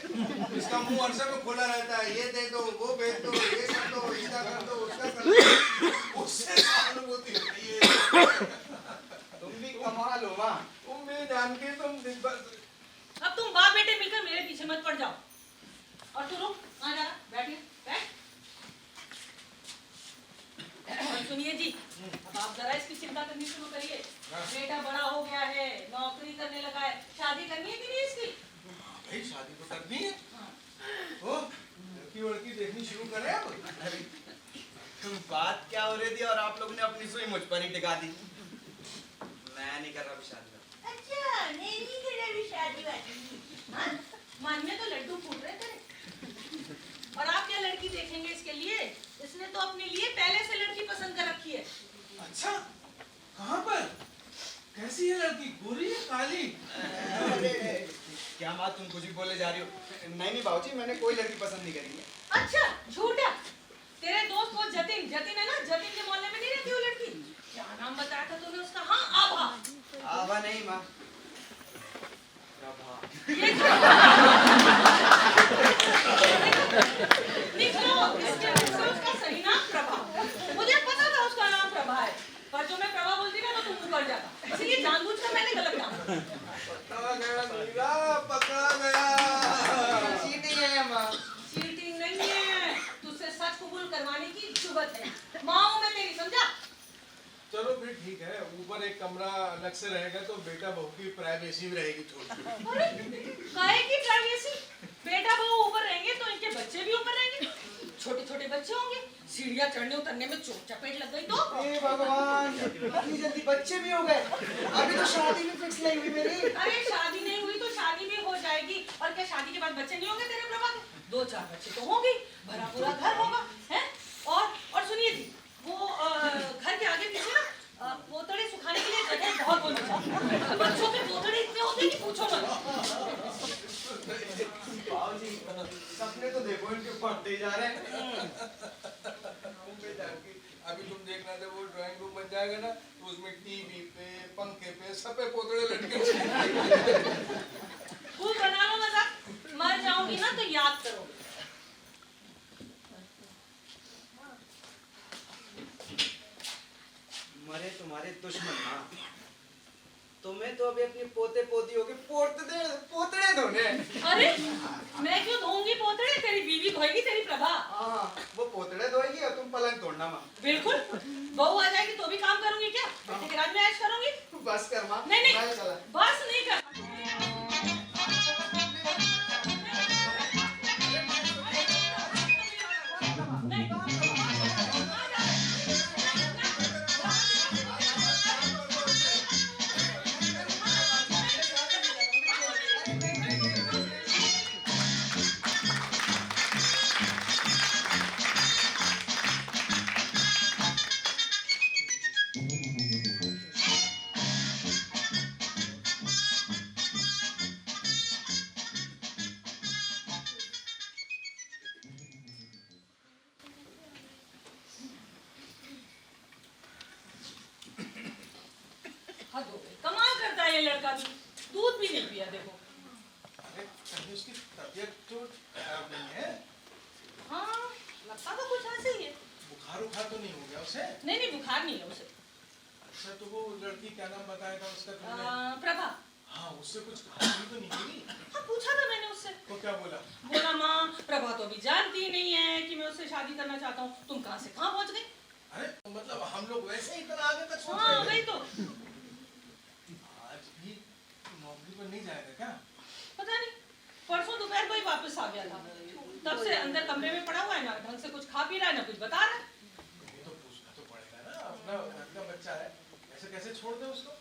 इसका मुंह हर समय खुला रहता है, ये दे दो, वो भेज दो, ये कर दो, इसका कर दो, उसका कर दो, उससे सहानुभूति हो रही है। तुम भी कमाल हो माँ। तुम भी जान के तुम दिन भर अब तुम बाप बेटे मिलकर मेरे पीछे मत पड़ जाओ। और तू रुक, आ जा, बैठिए, बैठ। और सुनिए जी, अब आप जरा इसकी चिंता करनी शुरू करिए। बेटा बड़ा हो गया है, नौकरी करने लगा है, शादी करनी है कि नहीं इसकी? भाई शादी तो करनी है। ओ, लड़की वड़की देखनी शुरू करें अब। अरे तुम बात क्या हो रही थी और आप लोगों ने अपनी सुई मुझ पर ही टिका दी। मैं नहीं कर रहा अभी शादी। अच्छा, नहीं कर रही शादी वादी। हाँ? मन में तो लड्डू फूट रहे थे। और आप क्या लड़की देखेंगे इसके लिए? इसने तो अपने लिए पहले से लड़की पसंद कर रखी है। अच्छा, कहाँ पर? कैसी है लड़की, गोरी है काली? क्या माँ तुम कुछ भी बोले जा रही हो? नहीं बाबूजी, मैंने कोई लड़की पसंद नहीं करी है। अच्छा, झूठा। तेरे दोस्त वो जतिन है ना, जतिन के मोहल्ले में नहीं रहती वो लड़की? क्या नाम बताया था तूने उसका? हाँ, आभा। आभा नहीं माँ, प्रभा। ये निकलो, इससे उसका सही नाम प्रभा। मुझे पता था उसका नाम प्रभा है, पर जो मैं प्रभा बोलती ना तो तुम मुकर जाता, इसलिए जानबूझकर मैंने गलत नाम। पकड़ा गया नीला, पकड़ा गया। चीटिंग है माँ। चीटिंग नहीं है, तुझसे सच कबूल करवाने की जुर्रत है। माँ हूँ मैं तेरी, समझा? चलो फिर ठीक है, ऊपर एक कमरा अलग से रहेगा तो बेटा बहू की प्राइवेसी भी रहेगी थोड़ी। अरे, काहे की प्राइवेसी? बेटा बहू ऊपर रहेंगे तो इनके बच्चे भी ऊपर रहेंगे। छोटे छोटे बच्चे होंगे, सीढ़ियाँ चढ़ने उतरने में चोट चपेट लग गई तो? हे भगवान, इतनी जल्दी बच्चे भी हो गए? अभी तो शादी भी फिक्स नहीं हुई मेरी। अरे शादी नहीं हुई तो शादी भी हो जाएगी। और क्या शादी के बाद बच्चे नहीं होंगे तेरे प्रभा के? 2-4 बच्चे तो होंगे, भरा पूरा घर होगा, हैं? और सुनिए जी, वो घर के आगे पीछे ना पोतड़े सुखाने के लिए जगह बहुत होनी चाहिए। बच्चों के पोतड़े इतने होते हैं कि पूछो मत। बाबूजी, सपने तो देखो इनके बढ़ते ही जा रहे हैं। अभी तुम देखना जब वो ड्राइंग रूम बन जाएगा ना तो उसमें टीवी पे, पंखे पे, सब पे पोतड़े लटके होंगे। खूब बना लो मजाक, मर जाऊंगी ना तो याद करो। मरे तुम्हारे दुश्मन माँ, तुम्हें तो अभी अपनी पोते पोती होगी पोतड़े धोने। अरे मैं क्यों धोऊंगी पोतड़े? तेरी बीवी धोएगी, तेरी प्रभा। हाँ, वो पोतड़े धोएगी और तुम पलंग तोड़ना माँ। बिल्कुल, बहू आ जाएगी तो भी काम करूंगी क्या? बेटे के राज में ऐश करूंगी? बस कर माँ। नहीं मैं चला। बस नहीं कर। कमाल करता है ये लड़का भी, दूध भी नहीं पिया देखो। अरे कहीं उसकी तबीयत तो खराब नहीं है? हाँ, लगता तो कुछ ऐसे ही है। बुखार उखार तो नहीं हो गया उसे? नहीं बुखार नहीं है उसे। अच्छा तो वो लड़की क्या नाम बताया था उसका तुमने? प्रभा। हाँ, उससे कुछ कहानी तो नहीं हुई? हाँ, पूछा था मैंने उससे। तो क्या बोला? बोला माँ प्रभा तो अभी जानती ही नहीं है कि मैं उससे शादी करना चाहता हूँ, तुम कहाँ से कहाँ पहुँच गई? अरे तो मतलब हम लोग वैसे ही इतना आगे तक सोच हाँ रहे वही थे। तो। आज भी नौकरी पर नहीं जाएगा क्या? पता नहीं, परसों दोपहर को ही वापस आ गया था, तब से अंदर कमरे में पड़ा हुआ है, ना ढंग से कुछ खा पी रहा है ना कुछ बता रहा है। ये तो पूछना तो पड़ेगा ना, अपना घर का बच्चा है, ऐसे कैसे छोड़ दे उसको?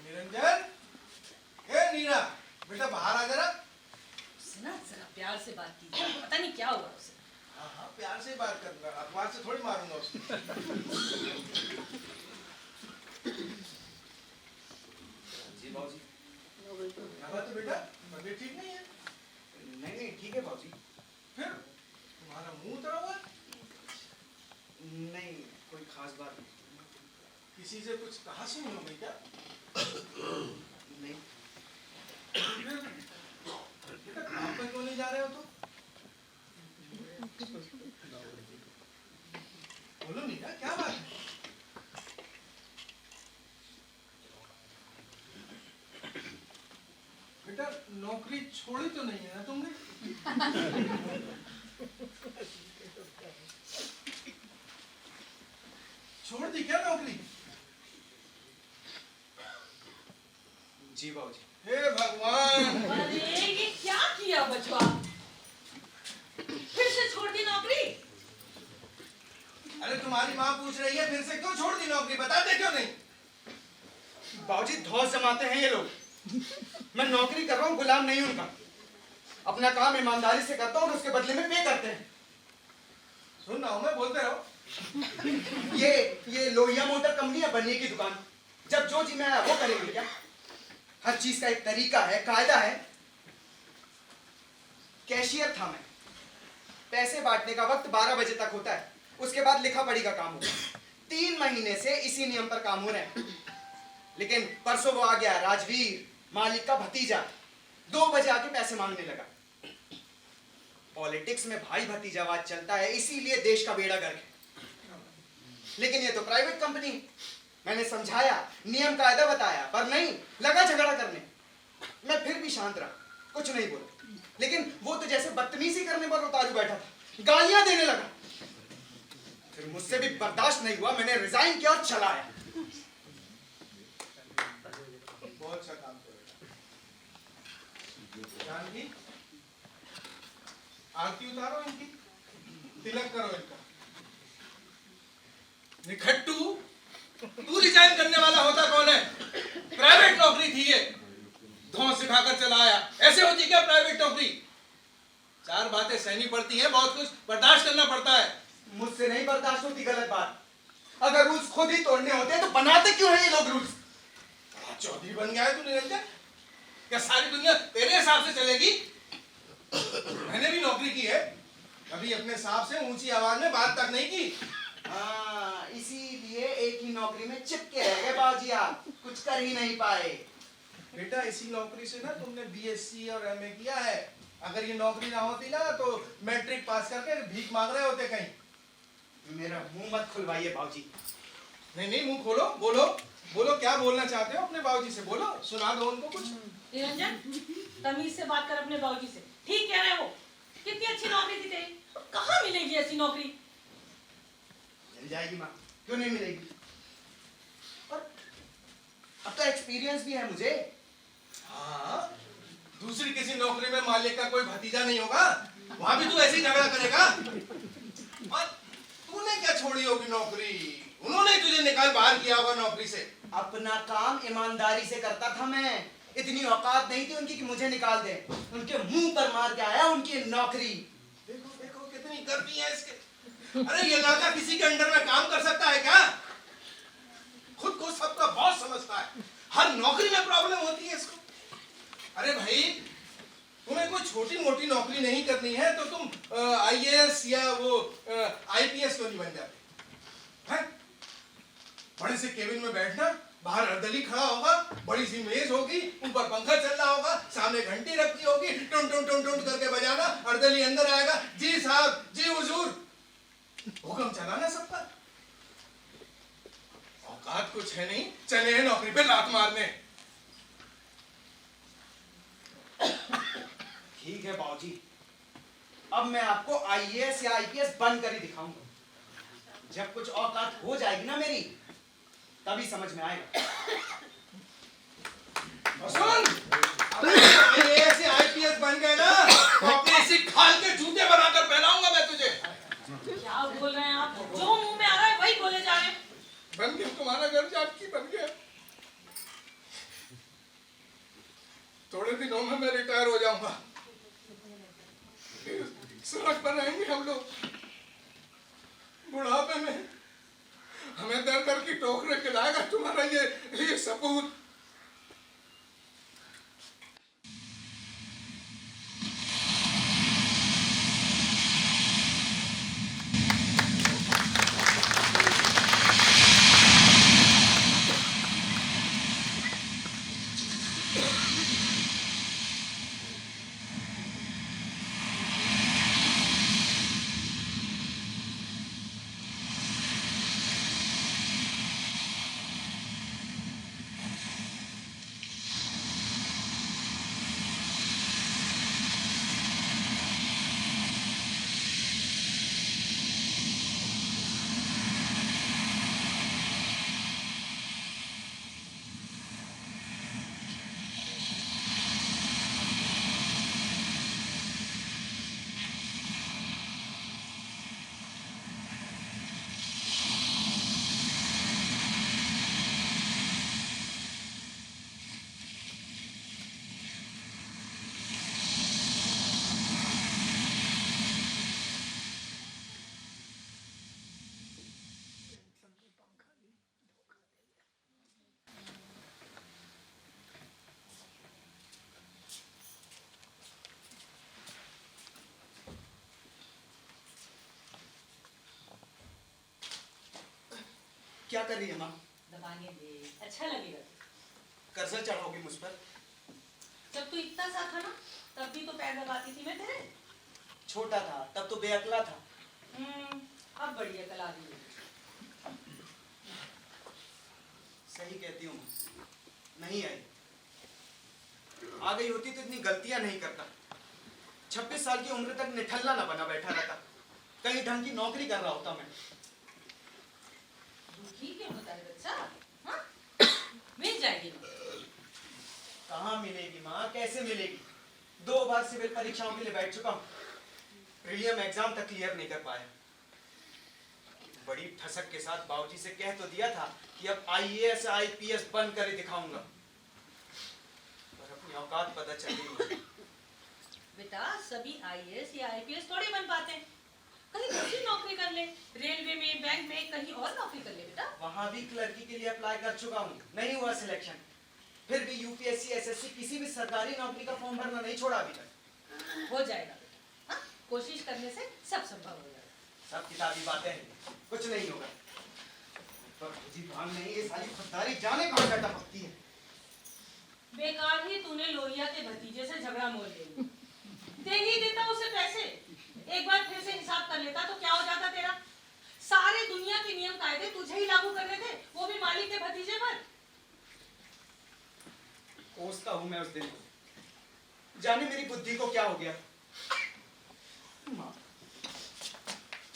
निरंजन, ए नीना, बेटा बाहर आ जरा। उससे ना जरा प्यार से बात कीजिए, पता नहीं क्या हुआ उसे। हाँ हाँ, प्यार से बात करूंगा, अखबार से थोड़ी मारूंगा उसको। जी बाबूजी। क्या बात है बेटा, तबीयत ठीक नहीं है? नहीं ठीक है बाबूजी। फिर तुम्हारा मुंह उतरा हुआ है? नहीं कोई खास बात नहीं। किसी से कुछ कहा सुनी हो गई क्या? नहीं। बेटा काम पे क्यों नहीं जा रहे हो तुम? बोलो मीरा, क्या बात है? बेटा नौकरी छोड़ी तो नहीं है ना तुमने? छोड़ दी क्या नौकरी? जी बाबूजी। हे भगवान! अरे ये क्या किया बचवा? फिर से छोड़ दी नौकरी? अरे तुम्हारी माँ पूछ रही है फिर से क्यों छोड़ दी नौकरी, बताते क्यों नहीं? बाबूजी धौस जमाते हैं ये लोग। मैं नौकरी कर रहा हूँ, गुलाम नहीं उनका। अपना काम ईमानदारी से करता हूँ और उसके बदले में पे करते हैं। सुन रहा हूँ मैं, बोलते रहो। ये लोहिया मोटर कंपनी है, बनने की दुकान। जब जो जी में आया वो करेंगे क्या? हर चीज का एक तरीका है, कायदा है। कैशियर था मैं। पैसे बांटने का वक्त 12 बजे तक होता है, उसके बाद लिखा पढ़ी का काम होता है। 3 महीने से इसी नियम पर काम हो रहे हैं। लेकिन परसों वो आ गया राजवीर, मालिक का भतीजा, 2 बजे आके पैसे मांगने लगा। पॉलिटिक्स में भाई भतीजावाद चलता है, इसीलिए देश का बेड़ा गर्क है। लेकिन ये तो प्राइवेट कंपनी। मैंने समझाया, नियम कायदा बताया, पर नहीं, लगा झगड़ा करने। मैं फिर भी शांत रहा, कुछ नहीं बोला। लेकिन वो तो जैसे बदतमीजी करने पर उतारू बैठा था, गालियां देने लगा। फिर मुझसे भी बर्दाश्त नहीं हुआ, मैंने रिजाइन किया और चला आया। बहुत अच्छा काम करो बेटा। जानकी, आरती उतारो इनकी, तिलक करो इनका। निखट्टू, तू रिजाइन करने वाला होता कौन है? प्राइवेट नौकरी थी ये, धौंस सिखाकर चला आया। ऐसे होती क्या प्राइवेट नौकरी? 4 बातें सहनी पड़ती हैं, बहुत कुछ बर्दाश्त करना पड़ता है। मुझसे नहीं बर्दाश्त होती गलत बात। अगर रूल्स खुद ही तोड़ने होते तो बनाते क्यों हैं ये लोग रूल्स? चौधरी बन गया है तू निरंजन? क्या सारी दुनिया तेरे हिसाब से चलेगी? मैंने भी नौकरी की है, कभी अपने साहब से ऊंची आवाज में बात तक नहीं की। हाँ, इसीलिए एक ही नौकरी में चिपके रह गए बाबूजी, आप कुछ कर ही नहीं पाए। बेटा इसी नौकरी से ना तुमने बीएससी और एमए किया है। अगर ये नौकरी ना होती ना तो मैट्रिक पास करके भीख मांग रहे होते कहीं। मेरा मुंह मत खुलवाइए बाबूजी। नहीं नहीं, मुंह खोलो, बोलो बोलो, क्या बोलना चाहते हो अपने बाबूजी से, बोलो, सुना दो उनको कुछ। निरंजन, तमीज से बात कर अपने बाबूजी से। ठीक कह रहे हो, कितनी अच्छी नौकरी थी तेरी, कहाँ मिलेगी ऐसी नौकरी? मिल जाएगी माँ, क्यों नहीं मिलेगी? और अब तो एक्सपीरियंस भी है मुझे। हाँ, दूसरी किसी नौकरी में मालिक का कोई भतीजा नहीं होगा, वहां भी तू ऐसे ही झगड़ा करेगा। और तूने क्या छोड़ी होगी नौकरी? उन्होंने तुझे निकाल बाहर किया होगा नौकरी से। अपना काम ईमानदारी से करता था मैं। इतनी औकात नहीं थी उनकी कि मुझे निकाल दे। उनके मुंह पर मार के आया उनकी नौकरी। देखो देखो कितनी गर्मी है इसके। अरे ये लड़का किसी के अंडर में काम कर सकता है क्या? खुद को सबका बॉस समझता है, हर नौकरी में प्रॉब्लम होती है इसको। अरे भाई, तुम्हें कोई छोटी मोटी नौकरी नहीं करनी है तो तुम आईएएस या वो आईपीएस क्यों नहीं बन जाते हैं? बड़े से केबिन में बैठना, बाहर अर्दली खड़ा होगा, बड़ी सी मेज होगी, ऊपर पंखा चल रहा होगा, सामने घंटी रखी होगी, टुन टुन टुन टुन करके बजाना, अर्दली अंदर आएगा, जी साहब, जी हुजूर, हुक्म चलाना सब पर। औकात कुछ है नहीं, चले हैं नौकरी पे लात मारने। ठीक है बाबूजी, अब मैं आपको आईएएस या आईपीएस बन कर ही दिखाऊंगा। जब कुछ औकात हो जाएगी ना मेरी, तभी समझ में आएगा। सुन, आईएएस या आईपीएस बन गए ना तो अपने इसी खाल के जूते बनाकर पहनाऊंगा मैं तुझे। क्या बोल रहे हैं आप? जो मुंह में आ रहा है वही बोले जा रहे हैं। बन गया तुम्हारा घर, जानकी बन गया। थोड़े दिनों में मैं रिटायर हो जाऊंगा, सड़क पर रहेंगे हम लोग। बुढ़ापे में हमें दर दर की टोकरे खिलाएगा तुम्हारा ये सबूत। क्या कर रही है माँ? दबाने दे, अच्छा लगेगा। कर्जा चढ़ाओगी मुझ पर? जब तू इतना सा था ना, तब भी तो पैर दबाती थी मैं तेरे। छोटा था तब तो बेअकला था। अब बड़ी अकल आ गई है। सही कहती हूँ माँ, नहीं आई। आ गई होती तो इतनी गलतियां नहीं करता। 26 साल की उम्र तक निठल्ला ना बना बैठा रहता, कहीं ढंग की नौकरी कर रहा होता मैं। दुखी क्यों होता है बच्चा? हाँ? मिल जाएगी ना। कहाँ मिलेगी माँ, कैसे मिलेगी? 2 बार सिविल परीक्षाओं के लिए बैठ चुका हूँ, प्रीलियम एग्जाम तक क्लियर नहीं कर पाया। बड़ी ठसक के साथ बाबूजी से कह तो दिया था कि अब IAS IPS बन कर ही दिखाऊंगा, पर अपनी औकात पता चल गई। बेटा सभी IAS या IPS थोड़ी बन पाते हैं। कहीं दूसरी नौकरी कर ले, रेलवे में, बैंक में, कहीं और नौकरी कर ले बेटा। वहां भी क्लर्की के लिए अप्लाई कर चुका हूँ, नहीं हुआ सिलेक्शन। फिर भी UPSC SSC किसी भी सरकारी नौकरी का फॉर्म भरना नहीं छोड़ा अभी तक। हो जाएगा बेटा, हाँ? कोशिश करने से सब संभव हो जाएगा। सब किताबी बातें हैं, कुछ नहीं होगा। पर मुझे भान नहीं, ये सारी खुददारी जाने कहाँ से टपकती है। बेकार ही तूने लोहिया के भतीजे से झगड़ा मोल लिया। दे ही देता उसे पैसे, एक बार फिर से हिसाब कर लेता तो क्या हो जाता तेरा? सारे दुनिया के नियम कायदे तुझे ही लागू करने थे, वो भी मालिक के भतीजे पर। कोसता हूं मैं उस दिन को, जाने मेरी बुद्धि को क्या हो गया। माँ,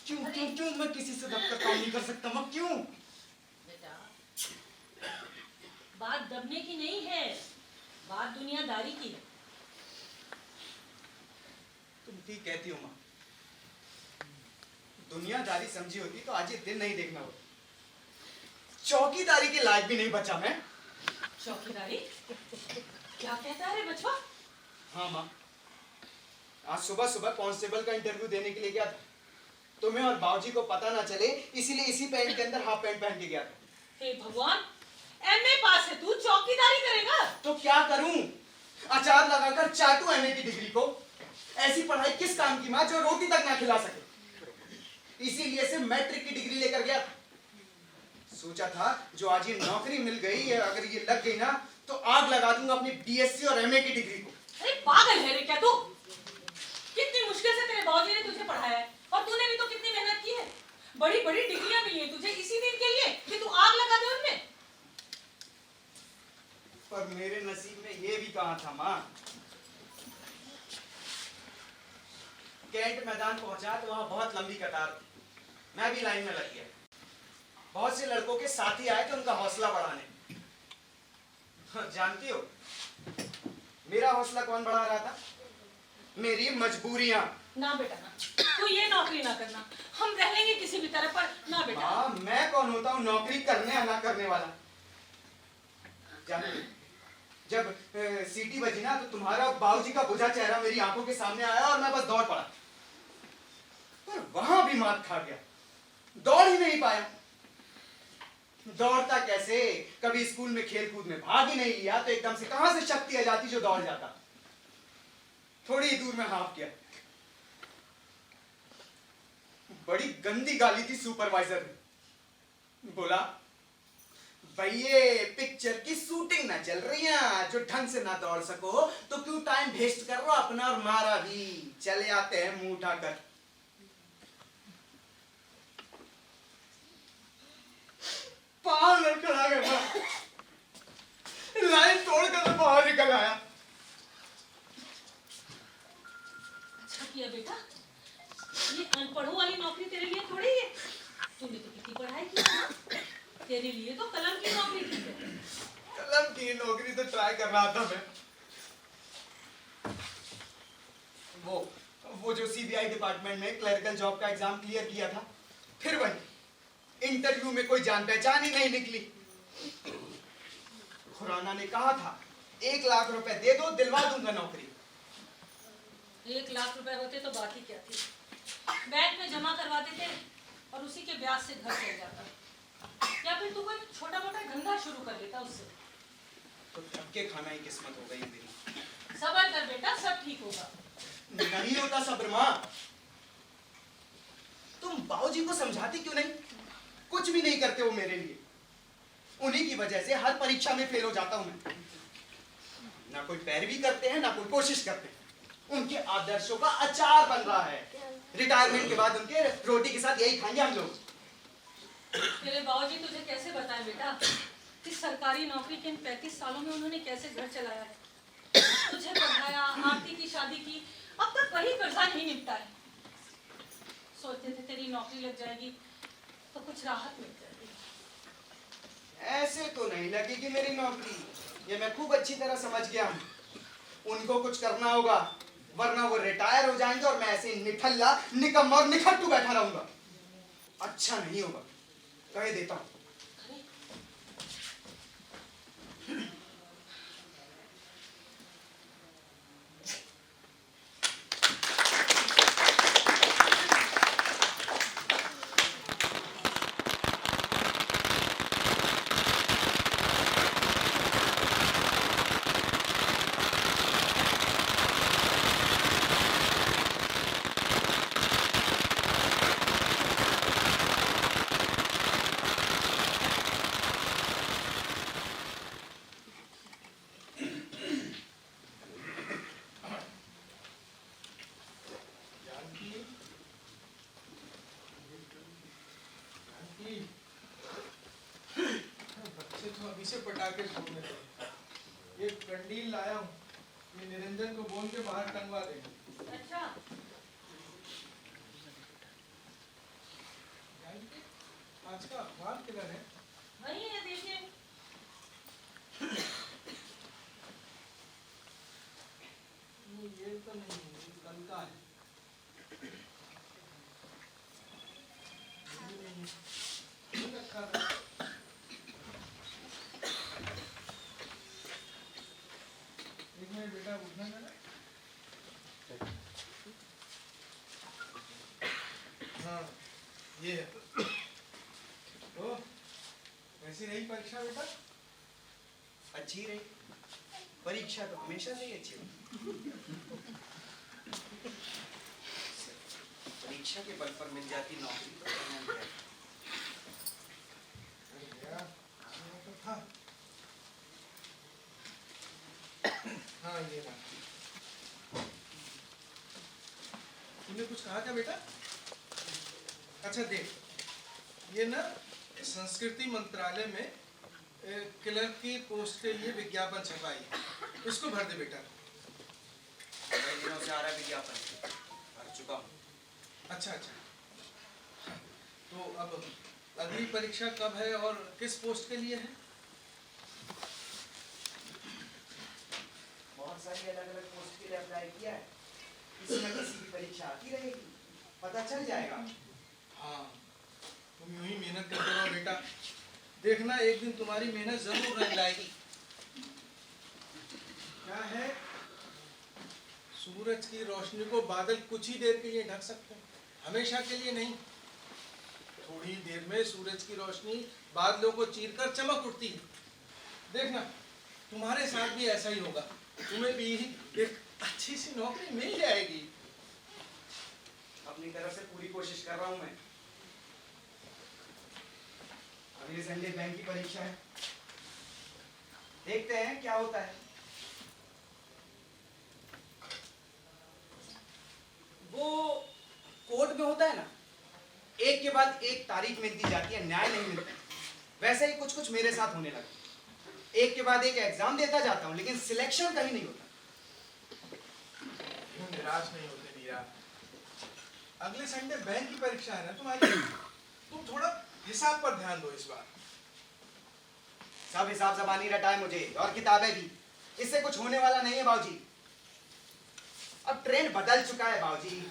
क्यों मैं किसी से दबकर काम नहीं कर सकता माँ, क्यों? बेटा बात दबने की नहीं है, बात दुनियादारी की है। तुम ठीक कहती हो माँ, दुनियादारी समझी होती तो आज ये दिन नहीं देखना होता। चौकीदारी के लायक भी नहीं बचा मैं। चौकीदारी? क्या कहता है रे बचवा? हाँ माँ, आज सुबह सुबह कांस्टेबल का इंटरव्यू देने के लिए गया था। तुम्हें और बाबूजी को पता ना चले इसीलिए इसी पैंट के अंदर हाफ पैंट पहन के गया था। हे भगवान, MA पास है तू, चौकीदारी करेगा? तो क्या करूं? अचार लगाकर चाटू MA की डिग्री को। ऐसी पढ़ाई किस काम की माँ जो रोटी तक ना खिला सके। इसीलिए से मैट्रिक की डिग्री लेकर गया था। सोचा था जो आज ये नौकरी मिल गई, अगर ये लग गई ना तो आग लगा दूंगा अपनी BSc और MA की डिग्री को। अरे पागल है रे क्या तू? कितनी मुश्किल से तेरे बाबूजी ने तुझे पढ़ाया है और तूने भी तो कितनी मेहनत की है। बड़ी बड़ी डिग्रियां मिली है तुझे इसी दिन के लिए कि तू आग लगा दे उनमें। पर मेरे नसीब में ये भी कहाँ था माँ। कैंट मैदान पहुंचा तो वहां बहुत लंबी कतार थी। मैं भी लाइन में लग गया। बहुत से लड़कों के साथी आए थे उनका हौसला बढ़ाने। जानती हो मेरा हौसला कौन बढ़ा रहा था? मेरी मजबूरियां। ना बेटा ना, तू ये नौकरी ना करना, हम रह लेंगे किसी भी तरह पर। ना बेटा। हाँ, मैं कौन होता हूँ नौकरी करने या ना करने वाला? जानती हो, जब सीटी बजी ना तो तुम्हारा बाबूजी का बुझा चेहरा मेरी आंखों के सामने आया और मैं बस दौड़ पड़ा। पर वहां भी मात खा गया, दौड़ ही नहीं पाया। दौड़ता कैसे? कभी स्कूल में खेल कूद में भाग ही नहीं लिया तो एकदम से कहां से शक्ति आ जाती जो दौड़ जाता। थोड़ी ही दूर में हाफ किया, बड़ी गंदी गाली थी सुपरवाइजर ने। बोला भैये पिक्चर की शूटिंग ना चल रही है, जो ढंग से ना दौड़ सको तो क्यों टाइम वेस्ट कर रहे हो अपना और मारा भी। चले आते हैं मुंह उठाकर। पांव लड़खड़ा गया, लाइन तोड़कर मैं बाहर निकल आया। अच्छा किया बेटा, ये अनपढ़ों वाली नौकरी तेरे लिए थोड़ी है। तूने तो कितनी पढ़ाई की है, तेरे लिए तो कलम की नौकरी की है। कलम की नौकरी तो ट्राई कर रहा था मैं। वो जो CBI डिपार्टमेंट में क्लरिकल जॉब का एग्जाम क्लियर किया था, फिर वही इंटरव्यू में कोई जान पहचान ही नहीं निकली। खुराना ने कहा था 1 लाख रुपए दे दो दिलवा दूंगा नौकरी। 1 लाख रुपए होते तो बात ही क्या थी, बैंक में जमा करवा देते और उसी के ब्याज से घर चल जाता, या फिर तू कोई छोटा मोटा धंधा शुरू कर लेता उससे। तो धक्के खाना ही किस्मत हो गई मेरी। सब्र कर बेटा, सब ठीक होगा। नहीं होता सब्र माँ। तुम बाबूजी को समझाती क्यों नहीं? कुछ भी नहीं करते वो मेरे लिए। उन्हीं की वजह से हर परीक्षा में फेल हो जाता हूं मैं। ना कोई पैरवी करते हैं, ना कोई कोशिश करते हैं। उनके आदर्शों का अचार बन रहा है। रिटायरमेंट के बाद उनके रोटी के साथ यही खाएंगे हम लोग। तेरे बाबूजी तुझे कैसे बताएं बेटा कि सरकारी नौकरी के इन 35 सालों में उन्होंने कैसे घर चलाया है, तुझे पढ़ाया, आरती की शादी की, अब तक वही कर्जा नहीं निपटा है। सोचते थे तेरी नौकरी लग जाएगी तो कुछ राहत मिल जाएगी। ऐसे तो नहीं लगेगी मेरी नौकरी, ये मैं खूब अच्छी तरह समझ गया हूं। उनको कुछ करना होगा, वरना वो रिटायर हो जाएंगे और मैं ऐसे निठल्ला, निकम्मा और निखट्टू बैठा रहूंगा। अच्छा नहीं होगा, कह देता हूं। बच्चे तो अभी से पटाखे छोड़ने लगे। एक कंडील लाया हूँ, ये निरंजन को बोल के बाहर टंगवा देंगे। अच्छा, आज का अखबार किधर है? वही है, देखिए। ये तो नहीं, ये कल का है। ये रखा था। एक मिनट बेटा, उठना जरा। हाँ, ये है। तो कैसी रही परीक्षा बेटा? अच्छी रही। परीक्षा तो हमेशा से ही अच्छी होती। परीक्षा के बल पर मिल जाती नौकरी तो करना ही है। ये तो था। हाँ, ये बात। तूने कुछ कहा क्या बेटा? अच्छा देख, ये ना संस्कृति मंत्रालय में क्लर्क की पोस्ट के लिए विज्ञापन छपाई है, इसको भर दे बेटा। कई दिनों से आ रहा है विज्ञापन, भर चुका हूँ। अच्छा अच्छा, तो अब अगली परीक्षा कब है और किस पोस्ट के लिए है? बहुत सारी अलग अलग पोस्ट के लिए अप्लाई किया है, किसी न किसी की परीक्षा आती रहेगी, पता चल जाएगा। हाँ, तुम यूं ही मेहनत करते रहो बेटा, देखना एक दिन तुम्हारी मेहनत जरूर रंग लाएगी। क्या है, सूरज की रोशनी को बादल कुछ ही देर के लिए ढक सकते हैं, हमेशा के लिए नहीं। थोड़ी देर में सूरज की रोशनी बादलों को चीरकर चमक उठती है। देखना तुम्हारे साथ भी ऐसा ही होगा, तुम्हें भी एक अच्छी सी नौकरी मिल जाएगी। अपनी तरफ से पूरी कोशिश कर रहा हूं मैं। अगले संडे बैंक की परीक्षा है, देखते हैं क्या होता है। वो कोर्ट में होता है ना, एक के बाद एक तारीख मिलती जाती है, न्याय नहीं मिलता। वैसे ही कुछ कुछ मेरे साथ होने लगा। एक के बाद एक एग्जाम देता जाता हूं, लेकिन सिलेक्शन कहीं नहीं होता। निराश नहीं होते मीरा, अगले संडे बैंक की परीक्षा है ना तुम्हारी, तुम थोड़ा हिसाब पर ध्यान दो इस बार। सब हिसाब जबानी रटा है मुझे, और किताबें भी। इससे कुछ होने वाला नहीं है बाबूजी। अब ट्रेंड बदल चुका है बाबूजी,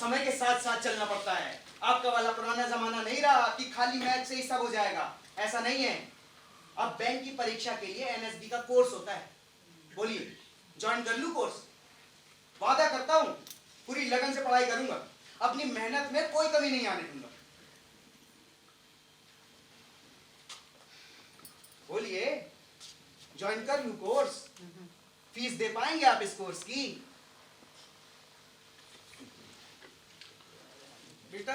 समय के साथ साथ चलना पड़ता है। आपका वाला पुराना जमाना नहीं रहा कि खाली मैथ से ही सब हो जाएगा, ऐसा नहीं है। अब बैंक की परीक्षा के लिए एनएसडी का कोर्स होता है। बोलिए, ज्वाइन कर लूं कोर्स? वादा करता हूं पूरी लगन से पढ़ाई करूंगा, अपनी मेहनत में कोई कमी नहीं आने दूंगा। बोलिए, ज्वाइन कर लूं कोर्स? फीस दे पाएंगे आप इस कोर्स की? बेटा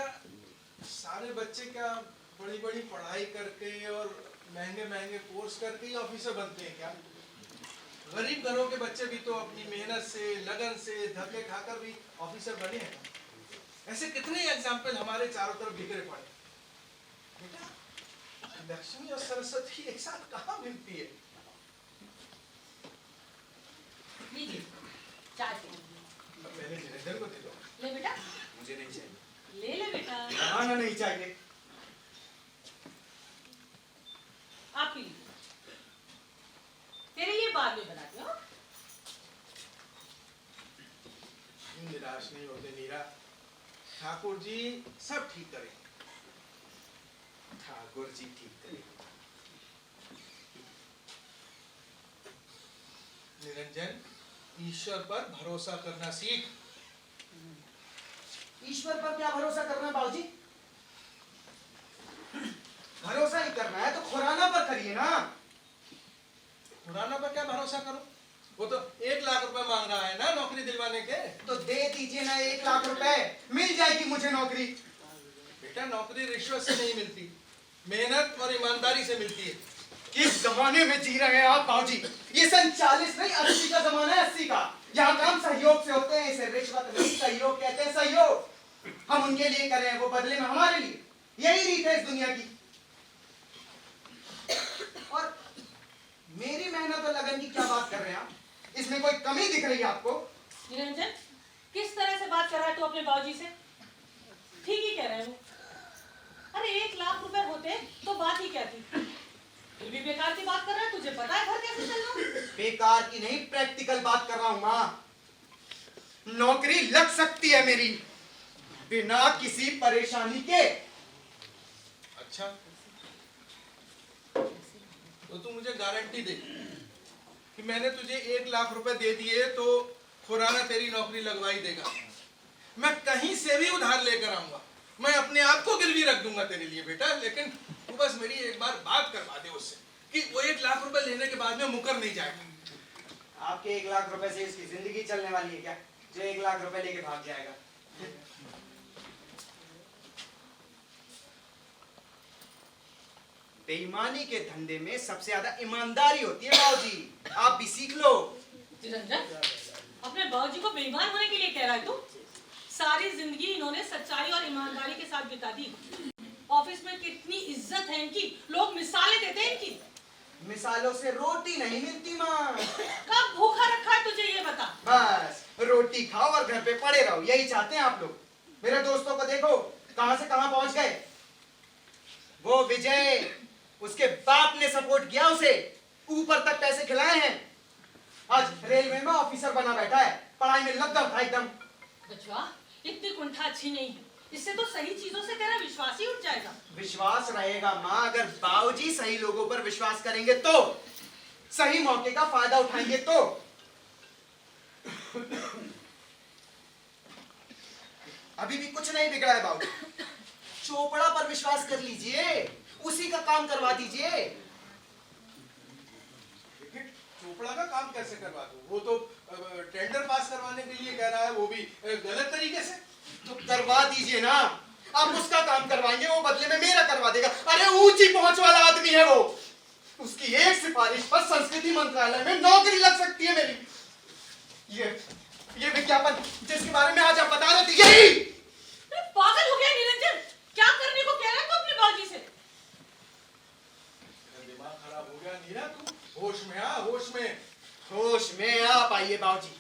सारे बच्चे क्या बड़ी बड़ी पढ़ाई करके और महंगे महंगे कोर्स करके ही ऑफिसर बनते हैं क्या? गरीब घरों के बच्चे भी तो अपनी मेहनत से, लगन से, धक्के खाकर भी ऑफिसर बने हैं। ऐसे कितने एग्जाम्पल हमारे चारों तरफ बिखरे पड़े। बेटा, लक्ष्मी और सरस्वती एक साथ कहाँ मिलती है? लीजिए चाय पी। पहले निरंजन को दे दो। ले बेटा, मुझे नहीं चाहिए। ले ले बेटा, खाना नहीं चाहिए। आप पी लीजिए। तेरे ये बाद में बनाती हूँ। निराश नहीं होते नीरा, ठाकुर जी सब ठीक करेंगे। ठाकुर जी ठीक करें। निरंजन, ईश्वर पर भरोसा करना सीख। ईश्वर पर क्या भरोसा करना है बाबूजी? भरोसा ही करना है तो खुराना पर करिए ना। खुराना पर क्या भरोसा करो? वो तो 1 लाख रुपए मांग रहा है ना नौकरी दिलवाने के। तो दे दीजिए ना 1 लाख रुपए, मिल जाएगी मुझे नौकरी। बेटा, नौकरी रिश्वत से नहीं मिलती, मेहनत और ईमानदारी से मिलती है। किस जमाने में जी रहे हैं आप बाबूजी? ये सन 40 नहीं 80 का जमाना है, 80 का। यहाँ काम सहयोग से होते हैं, इसे रिश्वत नहीं सहयोग कहते हैं। सहयोग हम उनके लिए कर रहे हैं, वो बदले में हमारे लिए। यही रीत है इस दुनिया की। और मेरी मेहनत और लगन की क्या बात कर रहे हैं आप? इसमें कोई कमी दिख रही है आपको? निरंजन, किस तरह से बात कर रहा है तू अपने बाबूजी से? ठीक ही कह रहे हो। अरे 1 लाख रुपए होते तो बात ही क्या थी? फिर भी बेकार की बात कर रहा है। तुझे पता है घर कैसे चलना? बेकार की नहीं, प्रैक्टिकल बात कर रहा हूं माँ। नौकरी लग सकती है मेरी बिना किसी परेशानी के। अच्छा, तो तू मुझे गारंटी दे कि मैंने तुझे 1 लाख रुपए दे दिए तो खुराना तेरी नौकरी लगवाई देगा। मैं कहीं से भी उधार लेकर आऊंगा, मैं अपने आप को गिरवी रख दूंगा तेरे लिए बेटा। लेकिन तू बस मेरी एक बार बात करवा दे उससे कि वो 1 लाख रुपए लेने के बाद में मुकर नहीं जाएगा। आपके 1 लाख रुपए से इसकी जिंदगी चलने वाली है क्या, जो 1 लाख रुपए लेके भाग जाएगा? बेईमानी के धंधे में सबसे ज्यादा ईमानदारी होती है बाबूजी, आप भी सीख लो। निरंजन, अपने बाबूजी को बेईमान होने के लिए कह रहा है तू? सारी जिंदगी इन्होंने सच्चाई और ईमानदारी के साथ बिता दी। ऑफिस में कितनी इज्जत है इनकी, लोग मिसालें देते हैं इनकी। मिसालों से रोटी नहीं मिलती माँ। कब भूखा रखा है तुझे ये बता। बस रोटी खाओ और घर पे पड़े रहो, यही चाहते हैं आप लोग। मेरे दोस्तों को देखो कहां से कहां पहुंच गए। वो विजय, उसके बाप ने सपोर्ट किया उसे, ऊपर तक पैसे खिलाए हैं। आज रेलवे में ऑफिसर बना बैठा है, पढ़ाई में लग था एकदम। बचवा, इतनी कुंठा अच्छी नहीं है। इससे तो सही चीजों से तेरा विश्वास ही उठ जाएगा। विश्वास रहेगा माँ, अगर बाबूजी सही लोगों पर विश्वास करेंगे तो, सही मौके का फायदा उठाएंगे तो। अभी भी कुछ नहीं बिगड़ा है बाबूजी, चोपड़ा पर विश्वास कर लीजिए, उसी का काम करवा दीजिए। चोपड़ा का काम कैसे करवा दूं? वो तो टेंडर पास करवाने के लिए कह रहा है, वो भी गलत तरीके से। तो करवा दीजिए ना, आप उसका काम करवाएंगे, वो बदले में मेरा करवा देगा। अरे ऊंची पहुंच वाला आदमी है वो, उसकी एक सिफारिश पर संस्कृति मंत्रालय में नौकरी लग सकती है मेरी। ये विज्ञापन जिसके बारे में आज आप बता रहे थे, यही। पागल हो गया निरंजन, क्या करने को कह रहा है तू अपने बाबूजी से? दिमाग खराब हो गया नीरा, तू होश में आ, होश में। होश में आ पाइए बाबूजी,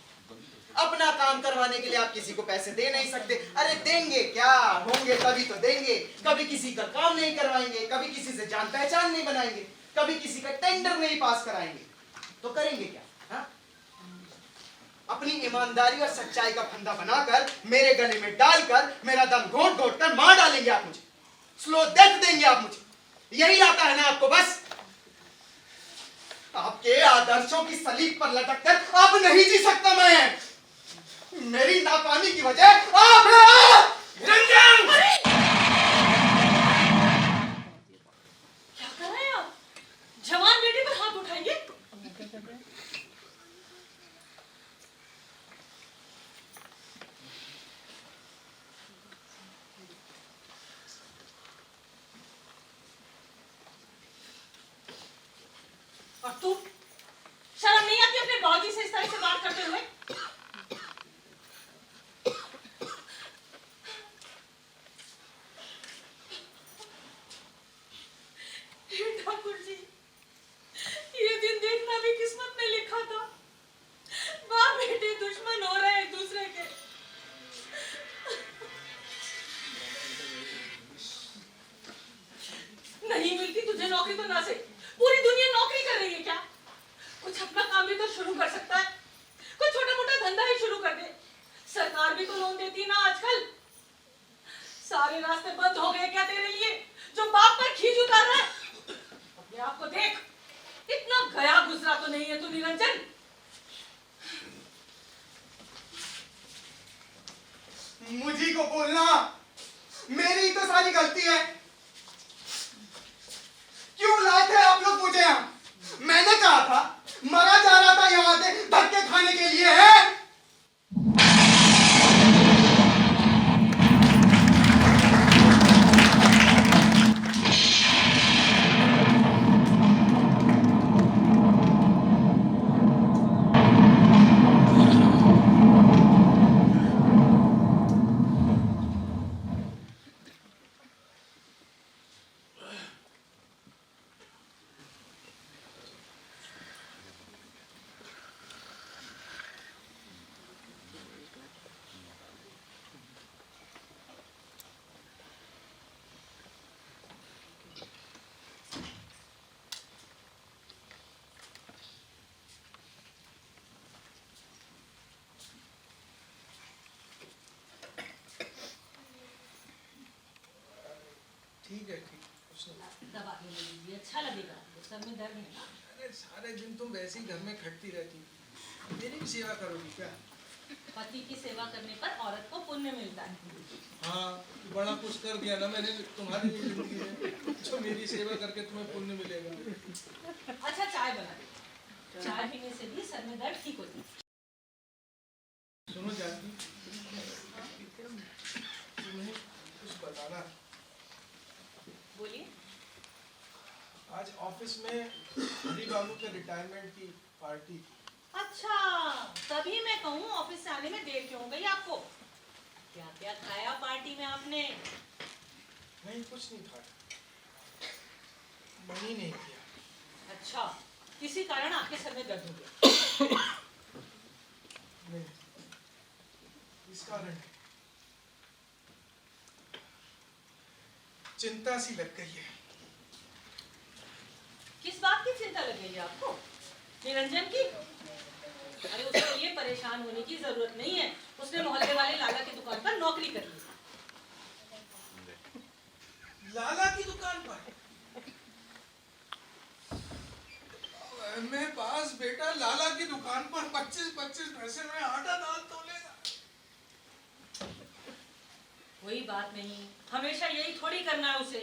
अपना काम करवाने के लिए आप किसी को पैसे दे नहीं सकते। अरे देंगे क्या, होंगे तभी तो देंगे। कभी किसी का काम नहीं करवाएंगे, कभी किसी से जान पहचान नहीं बनाएंगे, कभी किसी का टेंडर नहीं पास कराएंगे, तो करेंगे क्या? हा? अपनी ईमानदारी और सच्चाई का फंदा बनाकर मेरे गले में डालकर मेरा दम घोट घोट कर मार डालेंगे आप मुझे, स्लो डेथ देंगे आप मुझे। यही आता है ना आपको? बस आपके आदर्शों की सलीब पर लटक कर अब नहीं जी सकता मैं। मेरी नाकामी की वजह आप हैं। निरंजन! क्या कर रहे हैं आप? जवान बेटी पर हाथ उठाएंगे? नौकरी तो ना सही, पूरी दुनिया नौकरी कर रही है क्या? कुछ अपना काम भी तो शुरू कर सकता है, कोई छोटा मोटा धंधा ही शुरू कर दे। सरकार भी तो लोन देती है ना आजकल। सारे रास्ते बंद हो गए क्या तेरे लिए, जो बाप पर खींच उतार रहा है? अपने आप को देख, इतना गया गुजरा तो नहीं है तू निरंजन। मुझी को बोलना मेरी तो सारी गलती है। क्यों लाए थे आप लोग मुझे यहाँ? मैंने कहा था, मरा जा रहा था यहाँ से धक्के खाने के लिए है। ठीक है, ठीक, कुछ नहीं। दबा के ले लीजिए, अच्छा लगेगा। सर में दर्द है ना? अरे सारे दिन तुम वैसे ही घर में खटती रहती, मेरी भी सेवा करोगी क्या? पति की सेवा करने पर औरत को पुण्य मिलता है। हाँ, बड़ा कुछ कर दिया ना मैंने तुम्हारी जिंदगी में, जो मेरी सेवा करके तुम्हें पुण्य मिलेगा। अच्छा चाय बना दे, चाय पीने से भी सर में दर्द ठीक होती है। सुनो जानकी, तुम्हें कुछ बताना। बोलिए। आज ऑफिस में हरी बाबू के रिटायरमेंट की पार्टी थी। अच्छा, तभी मैं कहूँ ऑफिस से आने में देर क्यों हो गई आपको? क्या क्या खाया पार्टी में आपने? नहीं, कुछ नहीं खाया, मन ही नहीं किया। अच्छा, किसी कारण आपके सर में दर्द हो गया? नहीं, इस कारण चिंता सी लग गई है। किस बात की चिंता लग गई है आपको? निरंजन की? अरे उसको ये परेशान होने की जरूरत नहीं है, उसने मोहल्ले वाले लाला की दुकान पर नौकरी कर ली। लाला की दुकान पर? मैं पास बेटा लाला की दुकान पर 25-25 पैसे में आटा दाल तोलेगा। कोई बात नहीं, हमेशा यही थोड़ी करना है उसे।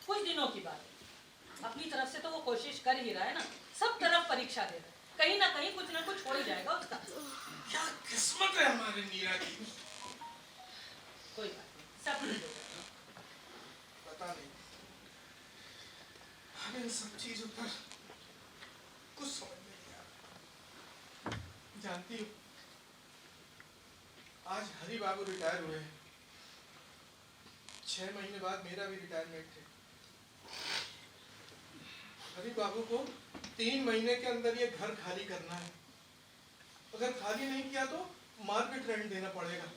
कुछ दिनों की बात है, अपनी तरफ से तो वो कोशिश कर ही रहा है ना, सब तरफ परीक्षा दे रहा है, कहीं ना कहीं कुछ ना कुछ हो ही जाएगा उसका। क्या किस्मत है हमारे मीरा की। कोई बात नहीं, सब ठीक हो जाएगा। पता नहीं, हमें इन सब चीजों पर कुछ समझ नहीं आ रहा। जानती हो, आज हरी बाबू रिटायर हुए हैं, 6 महीने बाद मेरा भी रिटायरमेंट है। हरी बाबू को 3 महीने के अंदर ये घर खाली करना है। अगर खाली नहीं किया तो मार्केट रेंट देना पड़ेगा।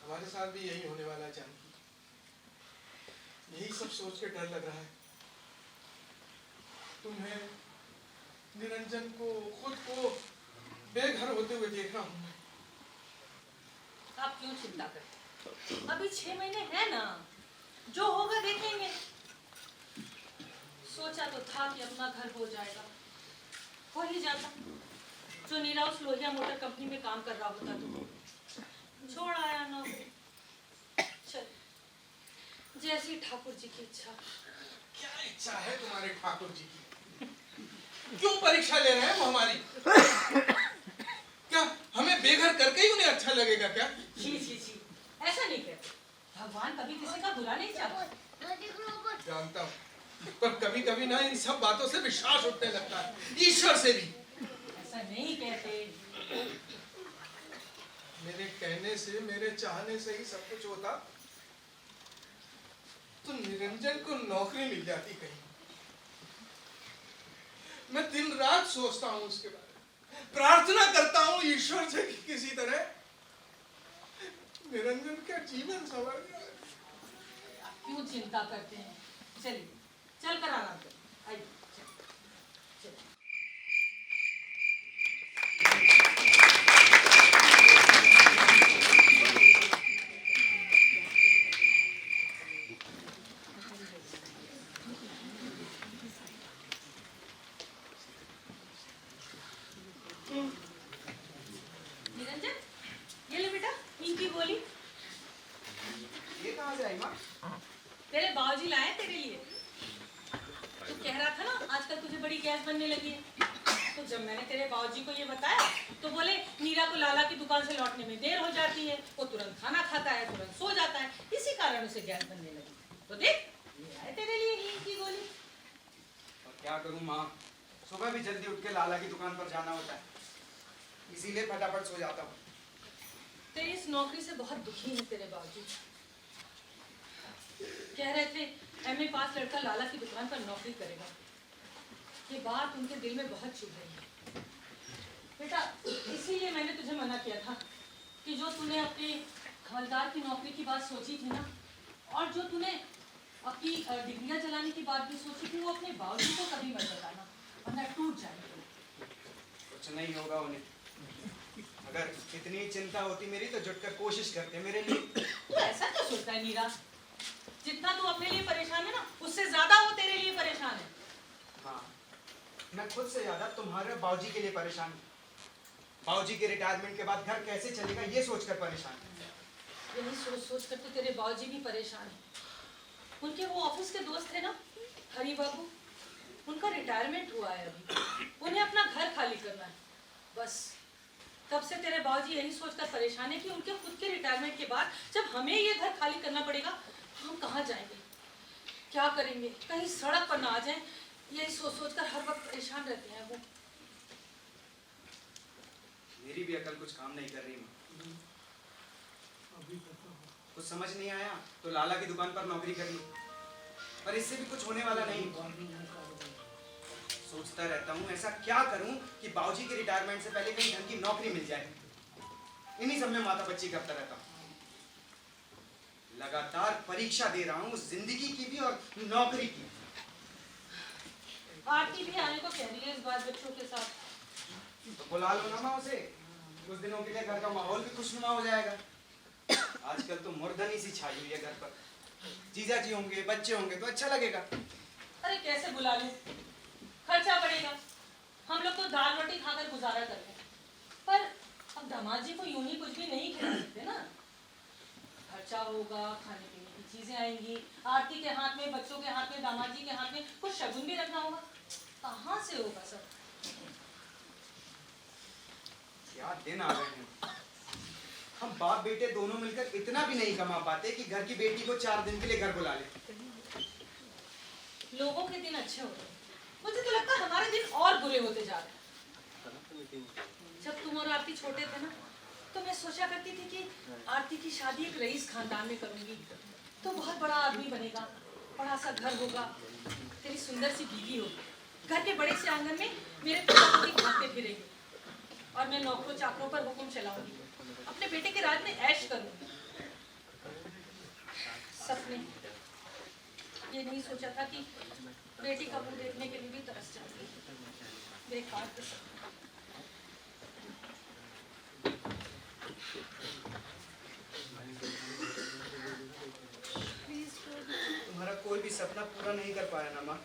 हमारे साथ भी यही होने वाला है जानकी। यही सब सोच के डर लग रहा है। तुम्हें, निरंजन को, खुद को बेघर होते हुए देख रहा हूं मैं। आप क्यों चिंता करते? अभी 6 महीने है ना, जो होगा देखेंगे। सोचा तो था कि अपना घर हो जाएगा, हो ही जाता। जो नीला उस लोहिया मोटर कंपनी में काम कर रहा होता तो छोड़ आया नौकरी। चल, जैसी ठाकुर जी की इच्छा। क्या इच्छा है तुम्हारे ठाकुर जी की? क्यों परीक्षा ले रहे हैं वो हमारी? क्या हमें बेघर करके ही उन्हें अच्छा लगेगा क्या? जी जी जी, ऐसा नहीं कहते। भगवान कभी किसी का बुरा नहीं चाहता। जानता हूँ, पर कभी कभी ना इन सब बातों से विश्वास उठने लगता है, ईश्वर से भी। ऐसा नहीं कहते। मेरे कहने से, मेरे चाहने से ही सब कुछ होता तो निरंजन को नौकरी मिल जाती कहीं। मैं दिन रात सोचता हूँ उसके बारे में, प्रार्थना करता हूँ ईश्वर से कि किसी तरह निरंजन का जीवन संवर जाए। क्यों चिंता करते हैं? चलिए चल कर आराम कर, आइए चल चल। निरंजन, ये ले बेटा नीम की गोली। ये कहाँ से आई माँ? तेरे बाबूजी लाए तेरे लिए। तू कह रहा था ना आजकल तुझे बड़ी गैस बनने लगी है, तो जब मैंने तेरे बाबूजी को ये बताया तो बोले नीरा को लाला की दुकान से लौटने में देर हो जाती है, वो तुरंत खाना खाता है, तुरंत सो जाता है, इसी कारण उसे गैस बनने लगी। तो देख ये आए तेरे लिए नीम की गोली। और क्या करूँ माँ, सुबह भी जल्दी उठ के लाला की दुकान पर जाना होता है, इसीलिए फटाफट सो जाता हूँ। तेरी इस नौकरी से बहुत दुखी है तेरे बाबूजी। कह रहे थे एमए पास लड़का लाला की दुकान पर नौकरी करेगा। ये बात उनके दिल में बहुत चुभ रही है बेटा, इसीलिए मैंने तुझे मना किया था कि जो तूने अपने हवलदार की नौकरी की बात सोची थी ना, और जो तूने अपनी डिग्रियां चलाने की बात भी सोची थी, वो अपने बाबूजी को कभी मत बताना, वरना टूट जाएगा। कुछ नहीं होगा उन्हें, अगर इतनी चिंता होती मेरी तो जुटकर कोशिश करते मेरे लिए। तू ऐसा क्यों सोचता है नीरा? जितना तू अपने लिए परेशान है ना, उससे ज्यादा वो तेरे लिए परेशान है। हाँ, मैं खुद से ज्यादा तुम्हारे बाबूजी के लिए परेशान हूँ। बाबूजी के रिटायरमेंट के बाद घर कैसे चलेगा ये सोचकर परेशान हूँ। यही सोच सोच कर तो तेरे बाबूजी भी परेशान है। उनके वो ऑफिस के दोस्त थे ना हरी बाबू, उनका रिटायरमेंट हुआ है अभी, उन्हें अपना घर खाली करना है। बस तब से तेरे बाबूजी यही सोचकर परेशान है कि उनके खुद के रिटायरमेंट के बाद जब हमें ये घर खाली करना पड़ेगा, हम कहाँ जाएंगे, क्या करेंगे, कहीं सड़क पर ना आ जाएं, यही सोच सोच कर हर वक्त परेशान रहते हैं वो। मेरी भी अकल कुछ काम नहीं कर रही माँ। कुछ समझ नहीं आया तो लाला की दुकान पर नौकरी कर ली, पर इससे भी कुछ होने वाला नहीं। सोचता रहता हूँ ऐसा क्या करूँ कि बाबूजी के रिटायरमेंट से पहले कहीं ढंग की नौकरी मिल जाए। इन्हीं सब में माता बच्ची करता रहता हूँ। लगातार परीक्षा दे रहा हूँ, जिंदगी की भी और नौकरी की। आरती भी आने को कह रही है इस बार बच्चों के साथ। तो बुला लो ना माँ उसे, कुछ दिनों के लिए घर का माहौल भी खुशनुमा हो जाएगा। आजकल तो मुर्दनी सी छाई हुई है घर पर। जीजा जी होंगे, बच्चे होंगे तो अच्छा लगेगा। अरे कैसे बुला लूं, खर्चा पड़ेगा। हम लोग तो दाल रोटी खाकर गुजारा करते हैं, पर अब दामाद जी को यूं ही कुछ भी नहीं खिला सकते ना। खर्चा होगा, खाने पीने की चीजें आएंगी, आरती के हाथ में, बच्चों के हाथ में, दामाद जी के हाथ में कुछ शगुन भी रखना होगा। कहाँ से होगा सब? क्या दिन आ गए हैं। हम बाप बेटे दोनों मिलकर इतना भी नहीं कमा पाते कि घर की बेटी को 4 दिन के लिए घर बुला ले। लोगों के दिन अच्छे होते हैं, मुझे तो लगता है हमारे दिन और बुरे होते जा रहे हैं। जब तुम और आरती छोटे थे ना, तो मैं सोचा करती थी कि आरती की शादी एक रईस खानदान में करूंगी, तो बहुत बड़ा आदमी बनेगा, बड़ा सा घर होगा, तेरी सुंदर सी बीवी होगी, घर के बड़े से आंगन में मेरे पिता भागते फिरेंगे, और मैं नौकरों चाकरों पर हुक्म चलाऊंगी, अपने बेटे के राज में ऐश करूंगी। सपने, ये नहीं सोचा था कि बेटी का मुंह देखने के लिए भी तरस जाऊंगी। बेकार के सपने। तुम्हारा कोई भी सपना पूरा नहीं कर पाया ना माँ।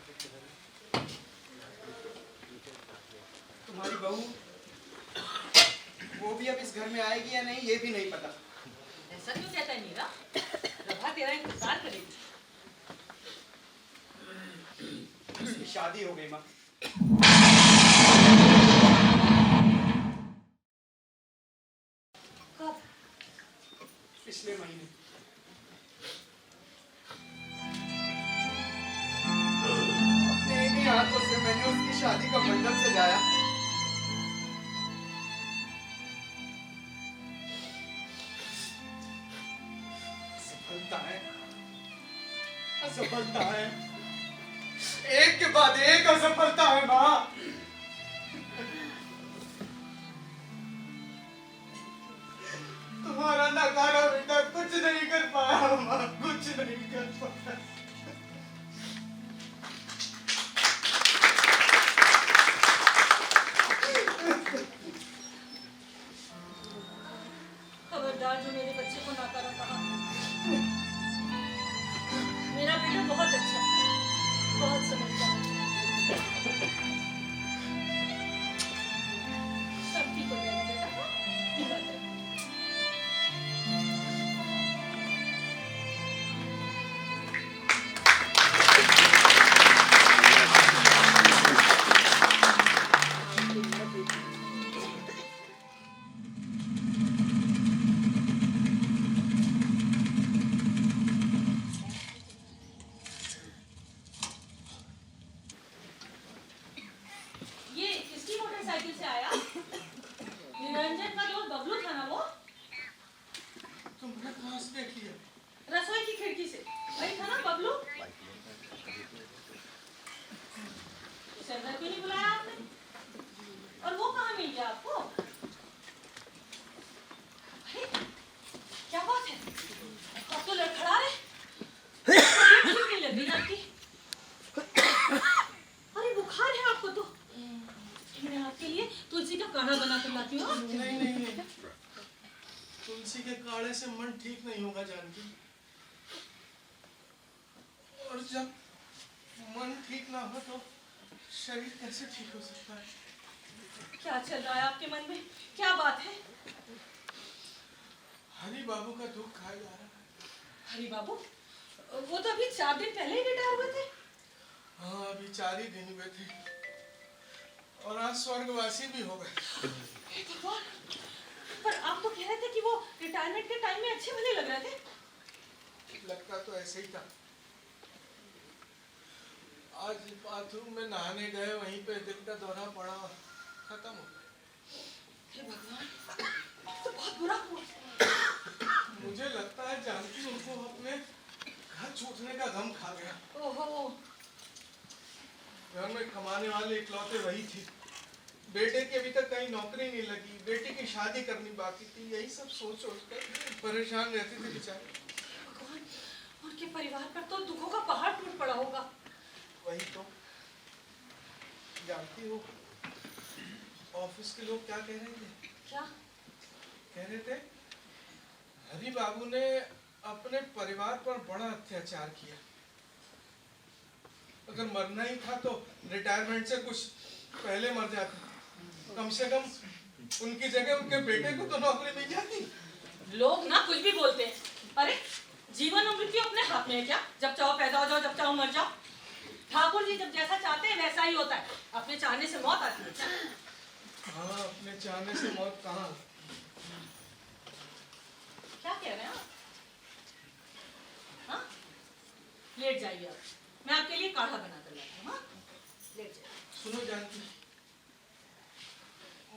तुम्हारी बहू, वो भी अब इस घर में आएगी या नहीं ये भी नहीं पता। ऐसा क्यों कहता है नीरा? प्रभा तेरा इंतजार करेगी। उसकी शादी हो गई माँ। कब? पिछले महीने। अपने एक ही हाथों से मैंने उसकी शादी का मंडप सजाया। असफलता है, असफलता है, एक के बाद एक असफलता है माँ। तुम्हारा नकारा बेटा कुछ नहीं कर पाया माँ, कुछ नहीं कर पाया। कहाँ से देख लिया? रसोई की खिड़की से। वही था ना बबलू? उसे अंदर क्यों नहीं बुलाया आपने? और वो कहाँ मिल गया आपको? अरे क्या बात है? आप तो लड़खड़ा रहे। तबीयत ठीक नहीं लग रही आपकी। अरे बुखार है आपको तो। मैं आपके लिए तुलसी का काढ़ा बना कर लाती हूँ। नहीं नहीं नहीं, तुलसी के काढ़े से मन ठीक नहीं होगा जानकी। और जब मन ठीक ना हो तो शरीर कैसे ठीक हो सकता है? क्या चल रहा है आपके मन में? क्या बात है? हरि बाबू का दुख खाया जा रहा है। हरि बाबू? वो तो अभी 4 दिन पहले ही रिटायर हुए थे। हाँ, अभी 4 ही दिन हुए थे और आज स्वर्गवासी भी हो गए। हे भगवान! पर आप तो कह रहे थे कि वो रिटायरमेंट के टाइम में अच्छे भले लग रहे थे। लगता तो ऐसे ही था। आज बाथरूम में नहाने गए, वहीं पे दिल का दौरा पड़ा, खत्म हो गया। हे भगवान! तो बहुत बुरा हुआ। मुझे लगता है जानकी उनको अपने घर छूटने का गम खा गया। ओहो! घर में कमाने वाले इकलौते वही थे। बेटे की अभी तक कहीं नौकरी नहीं लगी, बेटे की शादी करनी बाकी थी, यही सब सोच सोच कर परेशान रहती थी बेचारे। भगवान! उनके परिवार पर तो दुखों का पहाड़ टूट पड़ा होगा। वही तो। जानती हो ऑफिस के लोग क्या कह रहे थे? क्या? कह रहे थे हरि बाबू ने अपने परिवार पर बड़ा अत्याचार किया। अगर मरना ही था तो रिटायरमेंट से कुछ पहले मर जाते। कम से कम उनकी जगह उनके बेटे को तो नौकरी मिल जाती। लोग ना कुछ भी बोलते हैं। अरे जीवन और मृत्यु अपने हाथ में है क्या? जब चाहो पैदा हो जाओ, जब चाहो मर जाओ। ठाकुर जी जब जैसा चाहते हैं वैसा ही होता है। अपने चाहने से मौत आती है। हाँ, अपने चाहने से मौत कहाँ। क्या कह रहे हैं आप? हाँ? लेट जाइए आप। मैं आपके लिए काढ़ा बना कर लाती हूँ। हाँ? लेट जाइए। सुनो जानकी,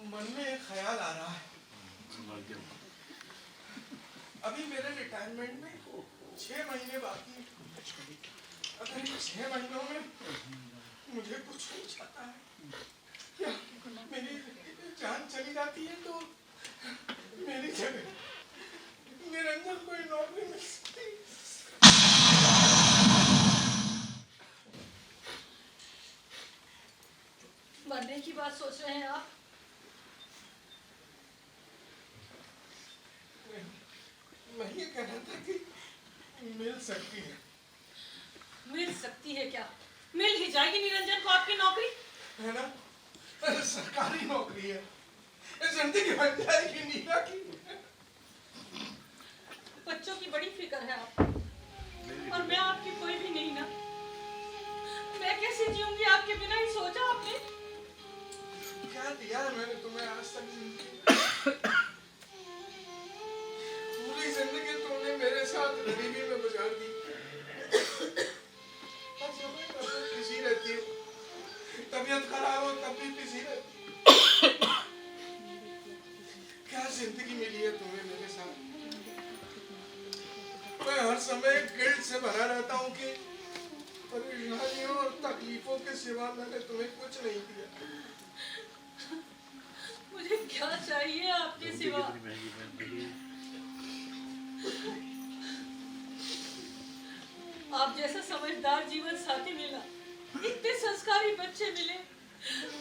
मन में एक ख्याल आ रहा है। अभी मेरे रिटायरमेंट में 6 महीने बाकी है। अगर इन 6 महीनों में मुझे कुछ हो जाता है या मेरी जान चली जाती है तो मेरी जगह निरंजन को नौकरी मिल सकती है। मरने की बात सोच रहे हैं आप? मैं ये कह रहा था कि मिल सकती है। मिल सकती है क्या? मिल ही जाएगी निरंजन को आपकी नौकरी। है ना? सरकारी नौकरी है। जिंदगी बन जाएगी मीरा की। बच्चों की बड़ी फिक्र है आपको और मैं आपकी कोई भी नहीं ना। मैं कैसे जीऊंगी आपके बिना? ही सोचा आपने? क्या दिया है मैंने तुम्हें आज तक जिंदगी? पूरी जिंदगी तुमने मेरे साथ गरीबी में गुजार दी। पिसी रहती हो, तबीयत खराब हो तब भी पिसी रहती। क्या जिंदगी मिली है तुम्हें मेरे साथ? मैं हर समय गिल्ट से भरा रहता हूँ कि परेशानियों और तकलीफों के सिवा मैंने तुम्हें कुछ नहीं दिया। मुझे क्या चाहिए आपके सिवा? आप जैसा समझदार जीवन साथी मिला, इतने संस्कारी बच्चे मिले,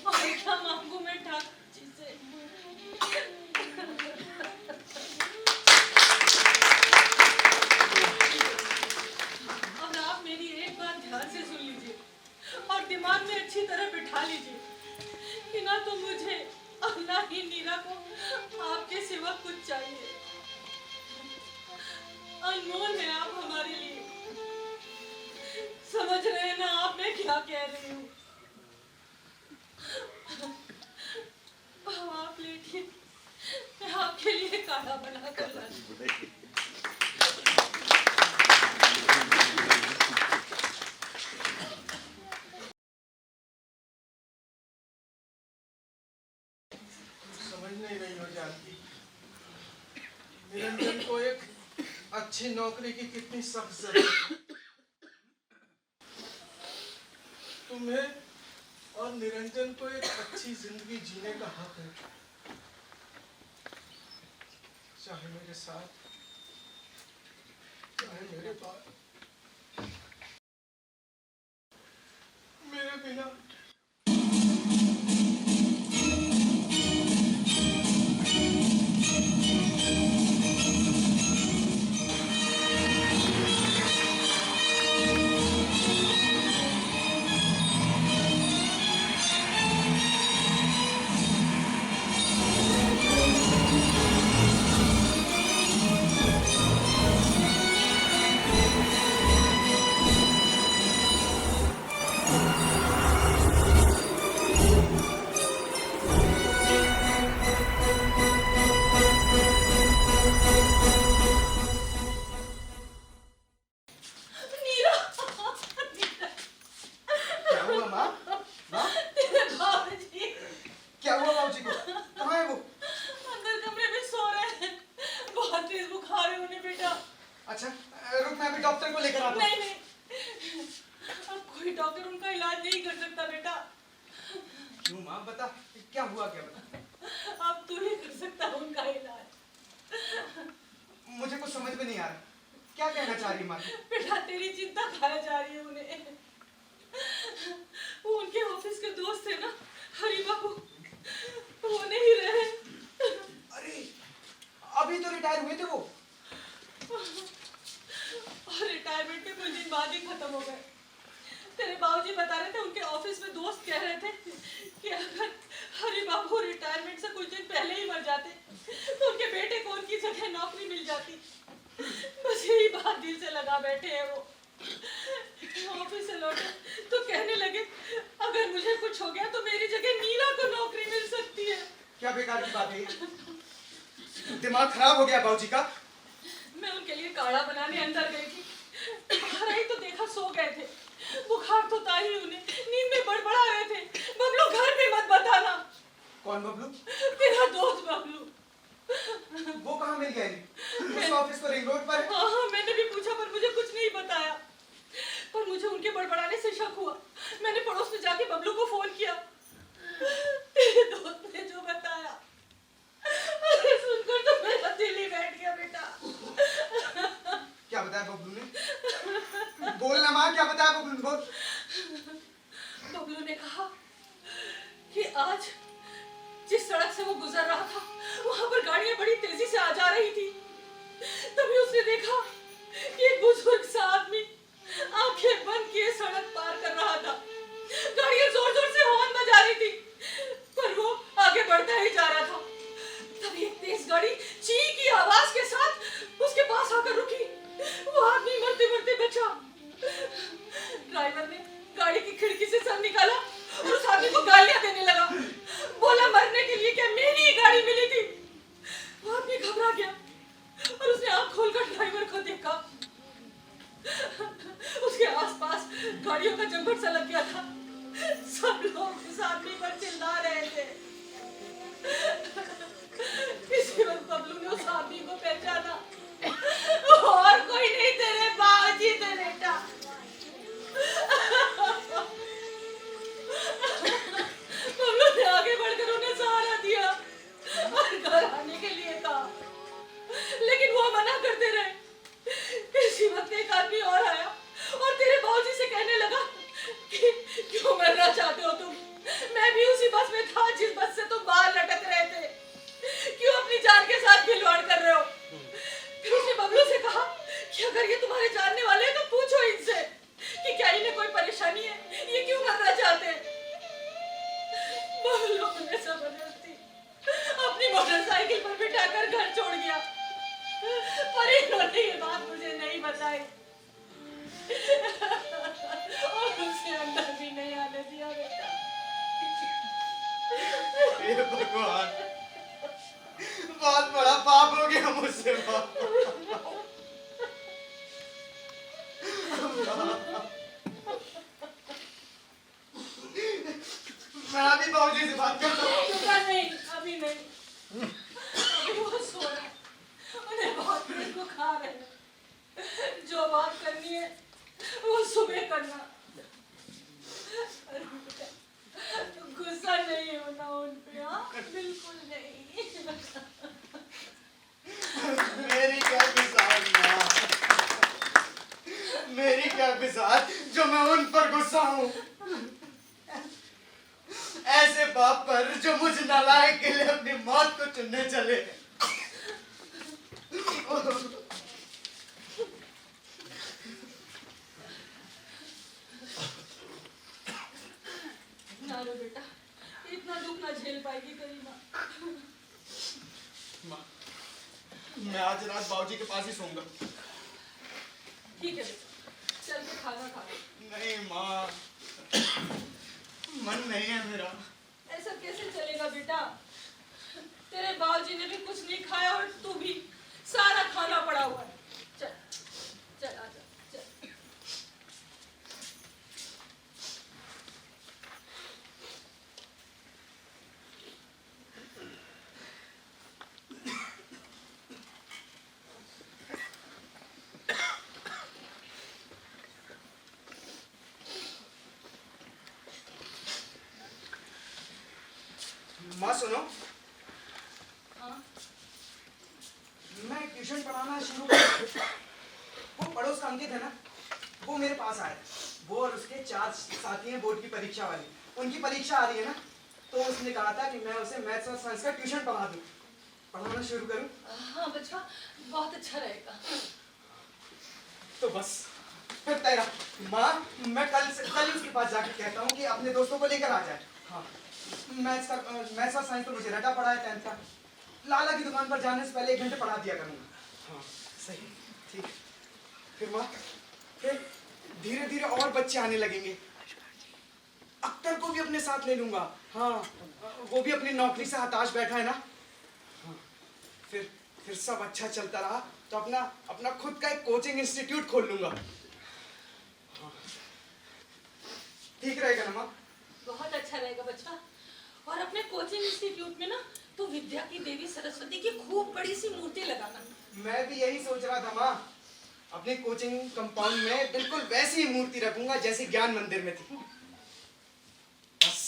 और क्या मांगू मैं ठाकुर जी से? अब आप मेरी एक बात ध्यान से सुन लीजिए और दिमाग में अच्छी तरह बिठा लीजिए कि ना तो मुझे और ना ही नीरा को आपके सिवा कुछ चाहिए। अनमोल है आप हमारे लिए। समझ रहे हैं ना आप मैं क्या कह रही हूँ? आप लेटिए, मैं आपके लिए काढ़ा बना कर लाती हूँ। समझ नहीं रही हो जानती। निरंजन को एक अच्छी नौकरी की कितनी सख्त जरूरत है। तुम्हें और निरंजन को एक अच्छी जिंदगी जीने का हक है, चाहे मेरे साथ, चाहे मेरे बाद, मेरे बिना। नीरा, क्या हुआ माँ? माँ? तेरे बाबूजी क्या हुआ बाबूजी को? कहाँ है वो? अंदर कमरे में सो रहे हैं। बहुत तेज बुखार है उन्हें बेटा। अच्छा, रुक, मैं अभी डॉक्टर को लेकर आता हूँ। नहीं नहीं, अब कोई डॉक्टर उनका इलाज नहीं कर सकता बेटा। क्यों माँ, बता क्या हुआ, क्या बता। अब तू ही कर सकता है उनका इलाज। मुझे कुछ समझ में नहीं आ रहा, क्या कहना चाह रही है माँ? बेटा तेरी चिंता खाया जा रही है उन्हें। वो उनके ऑफिस के दोस्त थे ना, हरी बाबू, वो नहीं रहे। अरे, अभी तो रिटायर हुए थे वो। और रिटायरमेंट के कुछ दिन बाद ही खत्म हो गए। तेरे बाबूजी बता रहे थे उनके ऑफिस में दोस्त कह रहे थे कि अगर हरी बाबू रिटायरमेंट से कुछ दिन पहले ही मर जाते तो उनके बेटे को उनकी जगह नौकरी मिल जाती। बस यही बात दिल से लगा बैठे हैं वो। ऑफिस से लौटे तो कहने लगे अगर मुझे कुछ हो गया तो मेरी जगह नीला को नौकरी मिल सकती है। क्या बेकार की बात है ये? दिमाग खराब हो गया बाबूजी का। मैं उनके लिए काढ़ा बनाने अंदर गई थी, बाहर आई तो देखा सो गए थे। बुखार तो था ही उन्हें, नींद में बड़बड़ा रहे थे। बबलू घर में मत बताना। कौन बबलू? तेरा दोस्त बबलू। वो कहाँ मिल गया इन्हें? उस ऑफिस तो रिंग रोड पर है। हाँ, मैंने भी पूछा पर मुझे कुछ नहीं बताया। पर मुझे उनके बड़बड़ाने से शक हुआ। मैंने पड़ोस में जाके बबलू को फोन किया। तेरे दोस्त ने जो बताया, अरे सुनकर तो मेरा दिल ही बैठ गया बेटा। क्या बताया बबलू ने? बोल ना माँ, क्या बताया बबलू ने? बोल। बबलू ने कहा कि आज जिस सड़क से वो गुजर रहा था वहां पर गाड़ियां बड़ी तेजी से आ जा रही थी। तभी उसने देखा कि एक बुजुर्ग सा आदमी आंखें बंद किए सड़क पार कर रहा था। गाड़ियां जोर जोर से हॉर्न बजा रही थी पर वो आगे बढ़ता ही जा रहा था। तभी एक तेज गाड़ी ची की आवाज के साथ उसके पास आकर रुकी। वो आदमी मरते मरते बचा। ड्राइवर ने गाड़ी की खिड़की से सर निकाला और उस आदमी को गालियां देने लगा। बोला मरने के लिए क्या मेरी ही गाड़ी मिली थी। वो आदमी घबरा गया और उसने आंख खोलकर ड्राइवर को देखा। उसके आसपास गाड़ियों का जंगल सा लग गया था। सब लोग उस आदमी पर चिल्ला रहे थे। इसी वक्त बबलू ने उस आदमी को पहचाना। और कोई नहीं, तेरे बाबूजी थे बेटा। बबलू ने आगे बढ़कर उन्हें सहारा दिया और घर आने के लिए कहा, लेकिन वो मना करते रहे। इसी वक्त एक आदमी और आया और तेरे बाबूजी से कहने लगा कि क्यों मरना चाहते हो तुम? मैं भी उसी बस में था जिस बस से तुम बाहर लटक रहे थे। क्यों अपनी जान के साथ खिलवाड़ कर रहे हो? फिर उसने बबलू से कहा कि अगर ये तुम्हारे जानने वाले हैं तो पूछो इनसे कि क्या इन्हें कोई परेशानी है, ये क्यों मरना चाहते हैं। बबलू ने जबरदस्ती अपनी मोटरसाइकिल पर बिठाकर घर छोड़ गया पर इन्होंने ये बात मुझे नहीं बताई और उसे अंदर भी नहीं आने दिया बेटा। हे भगवान, बहुत बड़ा पाप हो गया मुझसे माँ। मैं अभी बाबूजी से बात करता हूँ। बेटा नहीं, अभी नहीं, अभी वो सो रहे हैं। उन्हें बहुत तेज बुखार है। करनी है वो सुबह करना। अरे बेटा, गुस्सा नहीं होना उन पे, हाँ बिल्कुल नहीं। मेरी क्या बिसात माँ, मेरी क्या बिसात जो मैं उन पर गुस्सा हूँ। ऐसे बाप पर जो मुझ नालायक के लिए अपनी मौत को चुनने चले। ना रो बेटा, इतना दुख ना झेल पाएगी तेरी माँ। माँ, मैं आज रात बाबूजी के पास ही सोऊंगा। ठीक है बेटा, चल के खाना खा ले। नहीं माँ, मन नहीं है मेरा। ऐसा कैसे चलेगा बेटा? तेरे बाबूजी ने भी कुछ नहीं खाया और तू भी, सारा खाना पड़ा हुआ है। चल चल आजा चल। माँ सुनो, हाँ मैं ट्यूशन पढ़ाना शुरू कर। वो पड़ोस का अंकित है ना, वो मेरे पास आया। वो और उसके 4 साथी हैं बोर्ड की परीक्षा वाली। उनकी परीक्षा आ रही है ना, तो उसने कहा था कि मैं उसे मैथ्स और साइंस का ट्यूशन पढ़ा दूँ। पढ़ाना शुरू करूँ? हाँ बच्चा, बहुत अच्छा रहेगा। तो बस फिर तेरा माँ, मैं कल ही उसके पास जाकर कहता हूँ कि अपने दोस्तों को लेकर आ जाए। हाँ, मैथ्स और साइंस तो मुझे रटा पड़ा है 10th का। लाला की दुकान पर जाने से पहले 1 घंटे पढ़ा दिया करूँगा। हाँ सही, ठीक। फिर माँ, फिर धीरे धीरे और बच्चे आने लगेंगे। अख्तर को भी अपने साथ ले लूंगा। हाँ, वो भी अपनी नौकरी से हताश बैठा है ना। हाँ, फिर सब अच्छा चलता रहा तो अपना खुद का एक कोचिंग इंस्टीट्यूट खोल लूंगा। हाँ, ठीक रहेगा ना माँ? बहुत अच्छा रहेगा बच्चा। और अपने कोचिंग इंस्टीट्यूट में ना तो विद्या की देवी सरस्वती की खूब बड़ी सी मूर्ति लगाना। मैं भी यही सोच रहा था माँ। अपने कोचिंग कंपाउंड में बिल्कुल वैसी ही मूर्ति रखूंगा जैसी ज्ञान मंदिर में थी। बस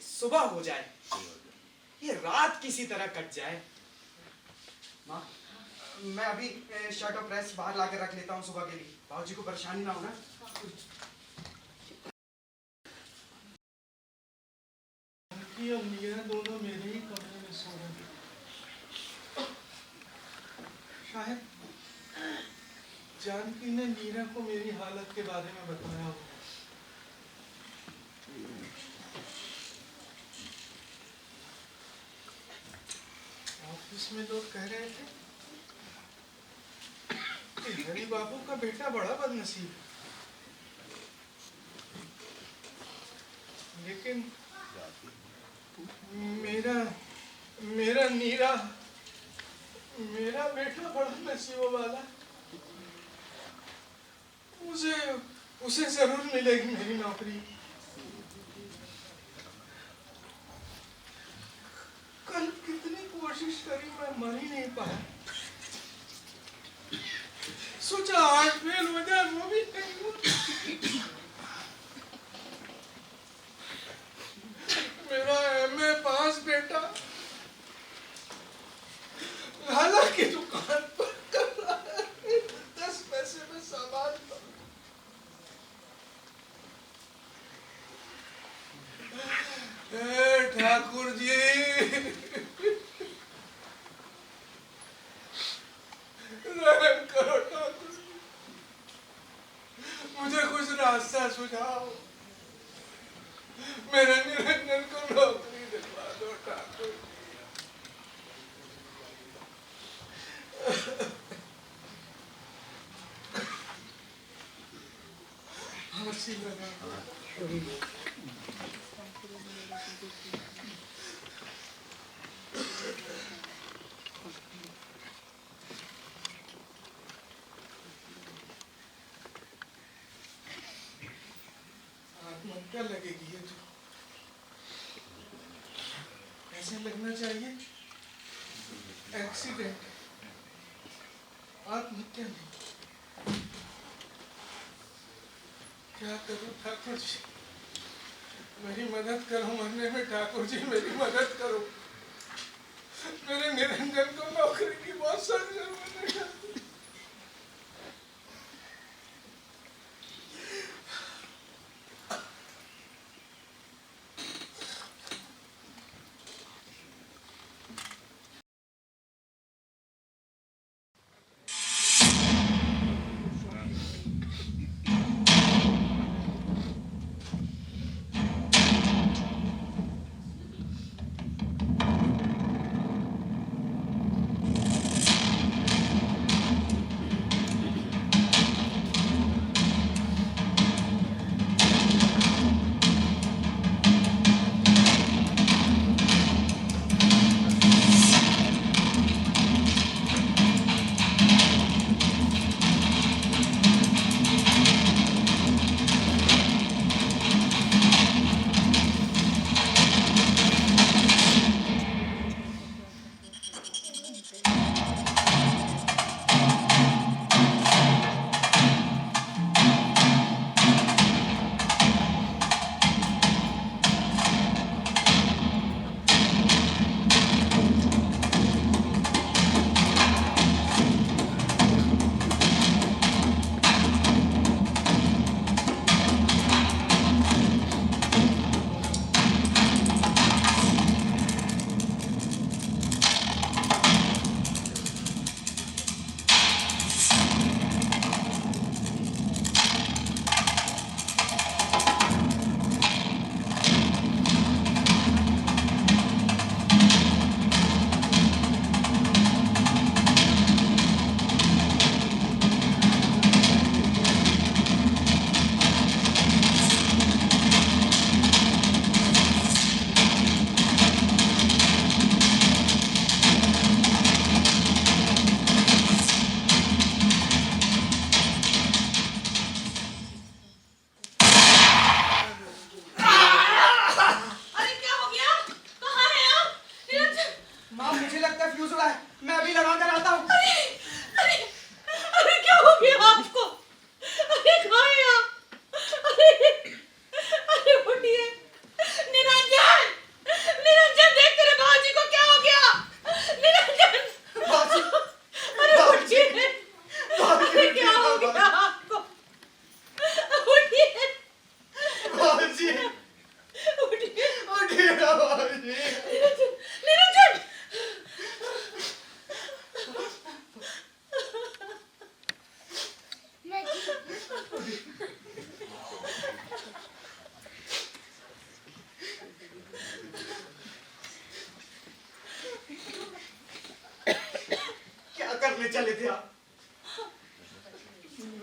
सुबह हो जाए, ये रात किसी तरह कट जाए। माँ, मैं अभी शर्ट और प्रेस बाहर लाकर रख लेता हूँ सुबह के लिए। बाबूजी को परेशानी ना हो ना। और मीरा दोनों मेरे ही कमरे में सो रहे हैं। शायद जानकी ने मीरा को मेरी हालत के बारे में बताया हो। ऑफिस में लोग कह रहे थे कि हरि बाबू का बेटा बड़ा बदनसीब है, लेकिन मेरा नीरा, मेरा बेटा बड़ा नसीबों वाला। उसे जरूर मिलेगी मेरी नौकरी। कल कितनी कोशिश करी, मैं मर ही नहीं पाया। सोचा 8 फेल हो जाए, वो भी नहीं हुआ। मेरा MA पास बेटा लाला की दुकान पर कर रहा है 10 पैसे में सामान। ठाकुर जी, रहम करो ठाकुर जी, मुझे कुछ रास्ता सुझाओ। मेरे निरंजन को नौकरी दिलवा दो ठाकुर। हंसी लगा क्या लगेगी ये तो ऐसे लगना चाहिए एक्सीडेंट, आत्महत्या नहीं। क्या करूं ठाकुर जी, मेरी मदद करो मरने में, ठाकुर जी मेरी मदद करो। मेरे निरंजन को नौकरी की बहुत सख्त जरूरत है ठाकुर। अरे क्या हो गया? कहाँ है आप? निरंजन! माँ मुझे लगता है फ्यूज उड़ा है, मैं अभी लगा कर आता हूँ। अरे अरे क्या हो गया आपको? अरे कहाँ है आप? अरे उठिए! निरंजन! निरंजन देख तेरे बाजी को क्या हो गया? निरंजन! बाजी, अरे बाजी, उठिए! बाजी, अरे क्या हो बाजी। गया आपको? उठिए! बाजी, उठिए! उठिए ना बाजी। निरंजन! निरंजन! क्या करने चले थे आप?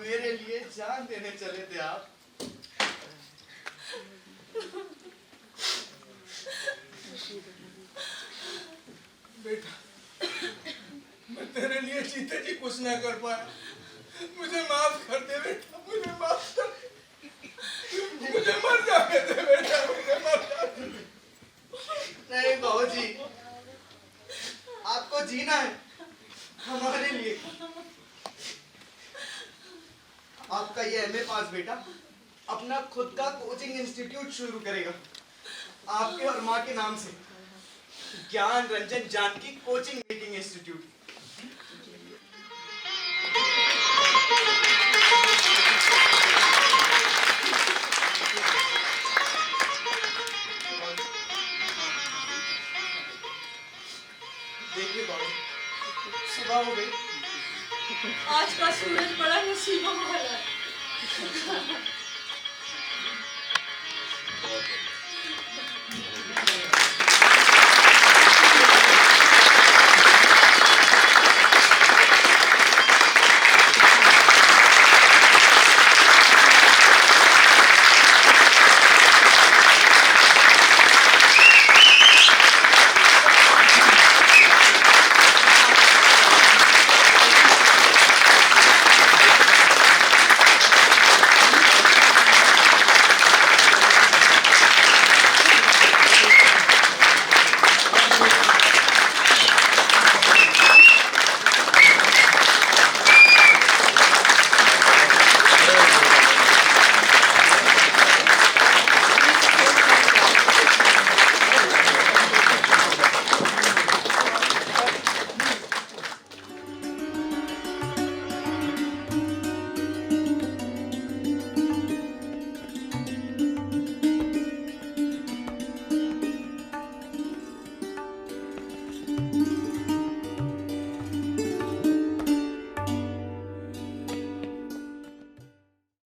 मेरे लिए जान देने चले थे आप। बेटा, मैं तेरे लिए जीते जी कुछ ना कर पाया, मुझे माफ कर दे बेटा, मुझे माफ कर दे। मुझे मर जाने दे बेटा, मुझे मर जाने दे। नहीं बाबूजी, आपको जीना है हमारे लिए। आपका ये एमए पास बेटा अपना खुद का कोचिंग इंस्टीट्यूट शुरू करेगा, आपके और माँ के नाम से, Gyan Ranjan Janki coaching making institute. देखिए बाबू, सुबह हो गई। आज का सूरज बड़ा नसीबों वाला है।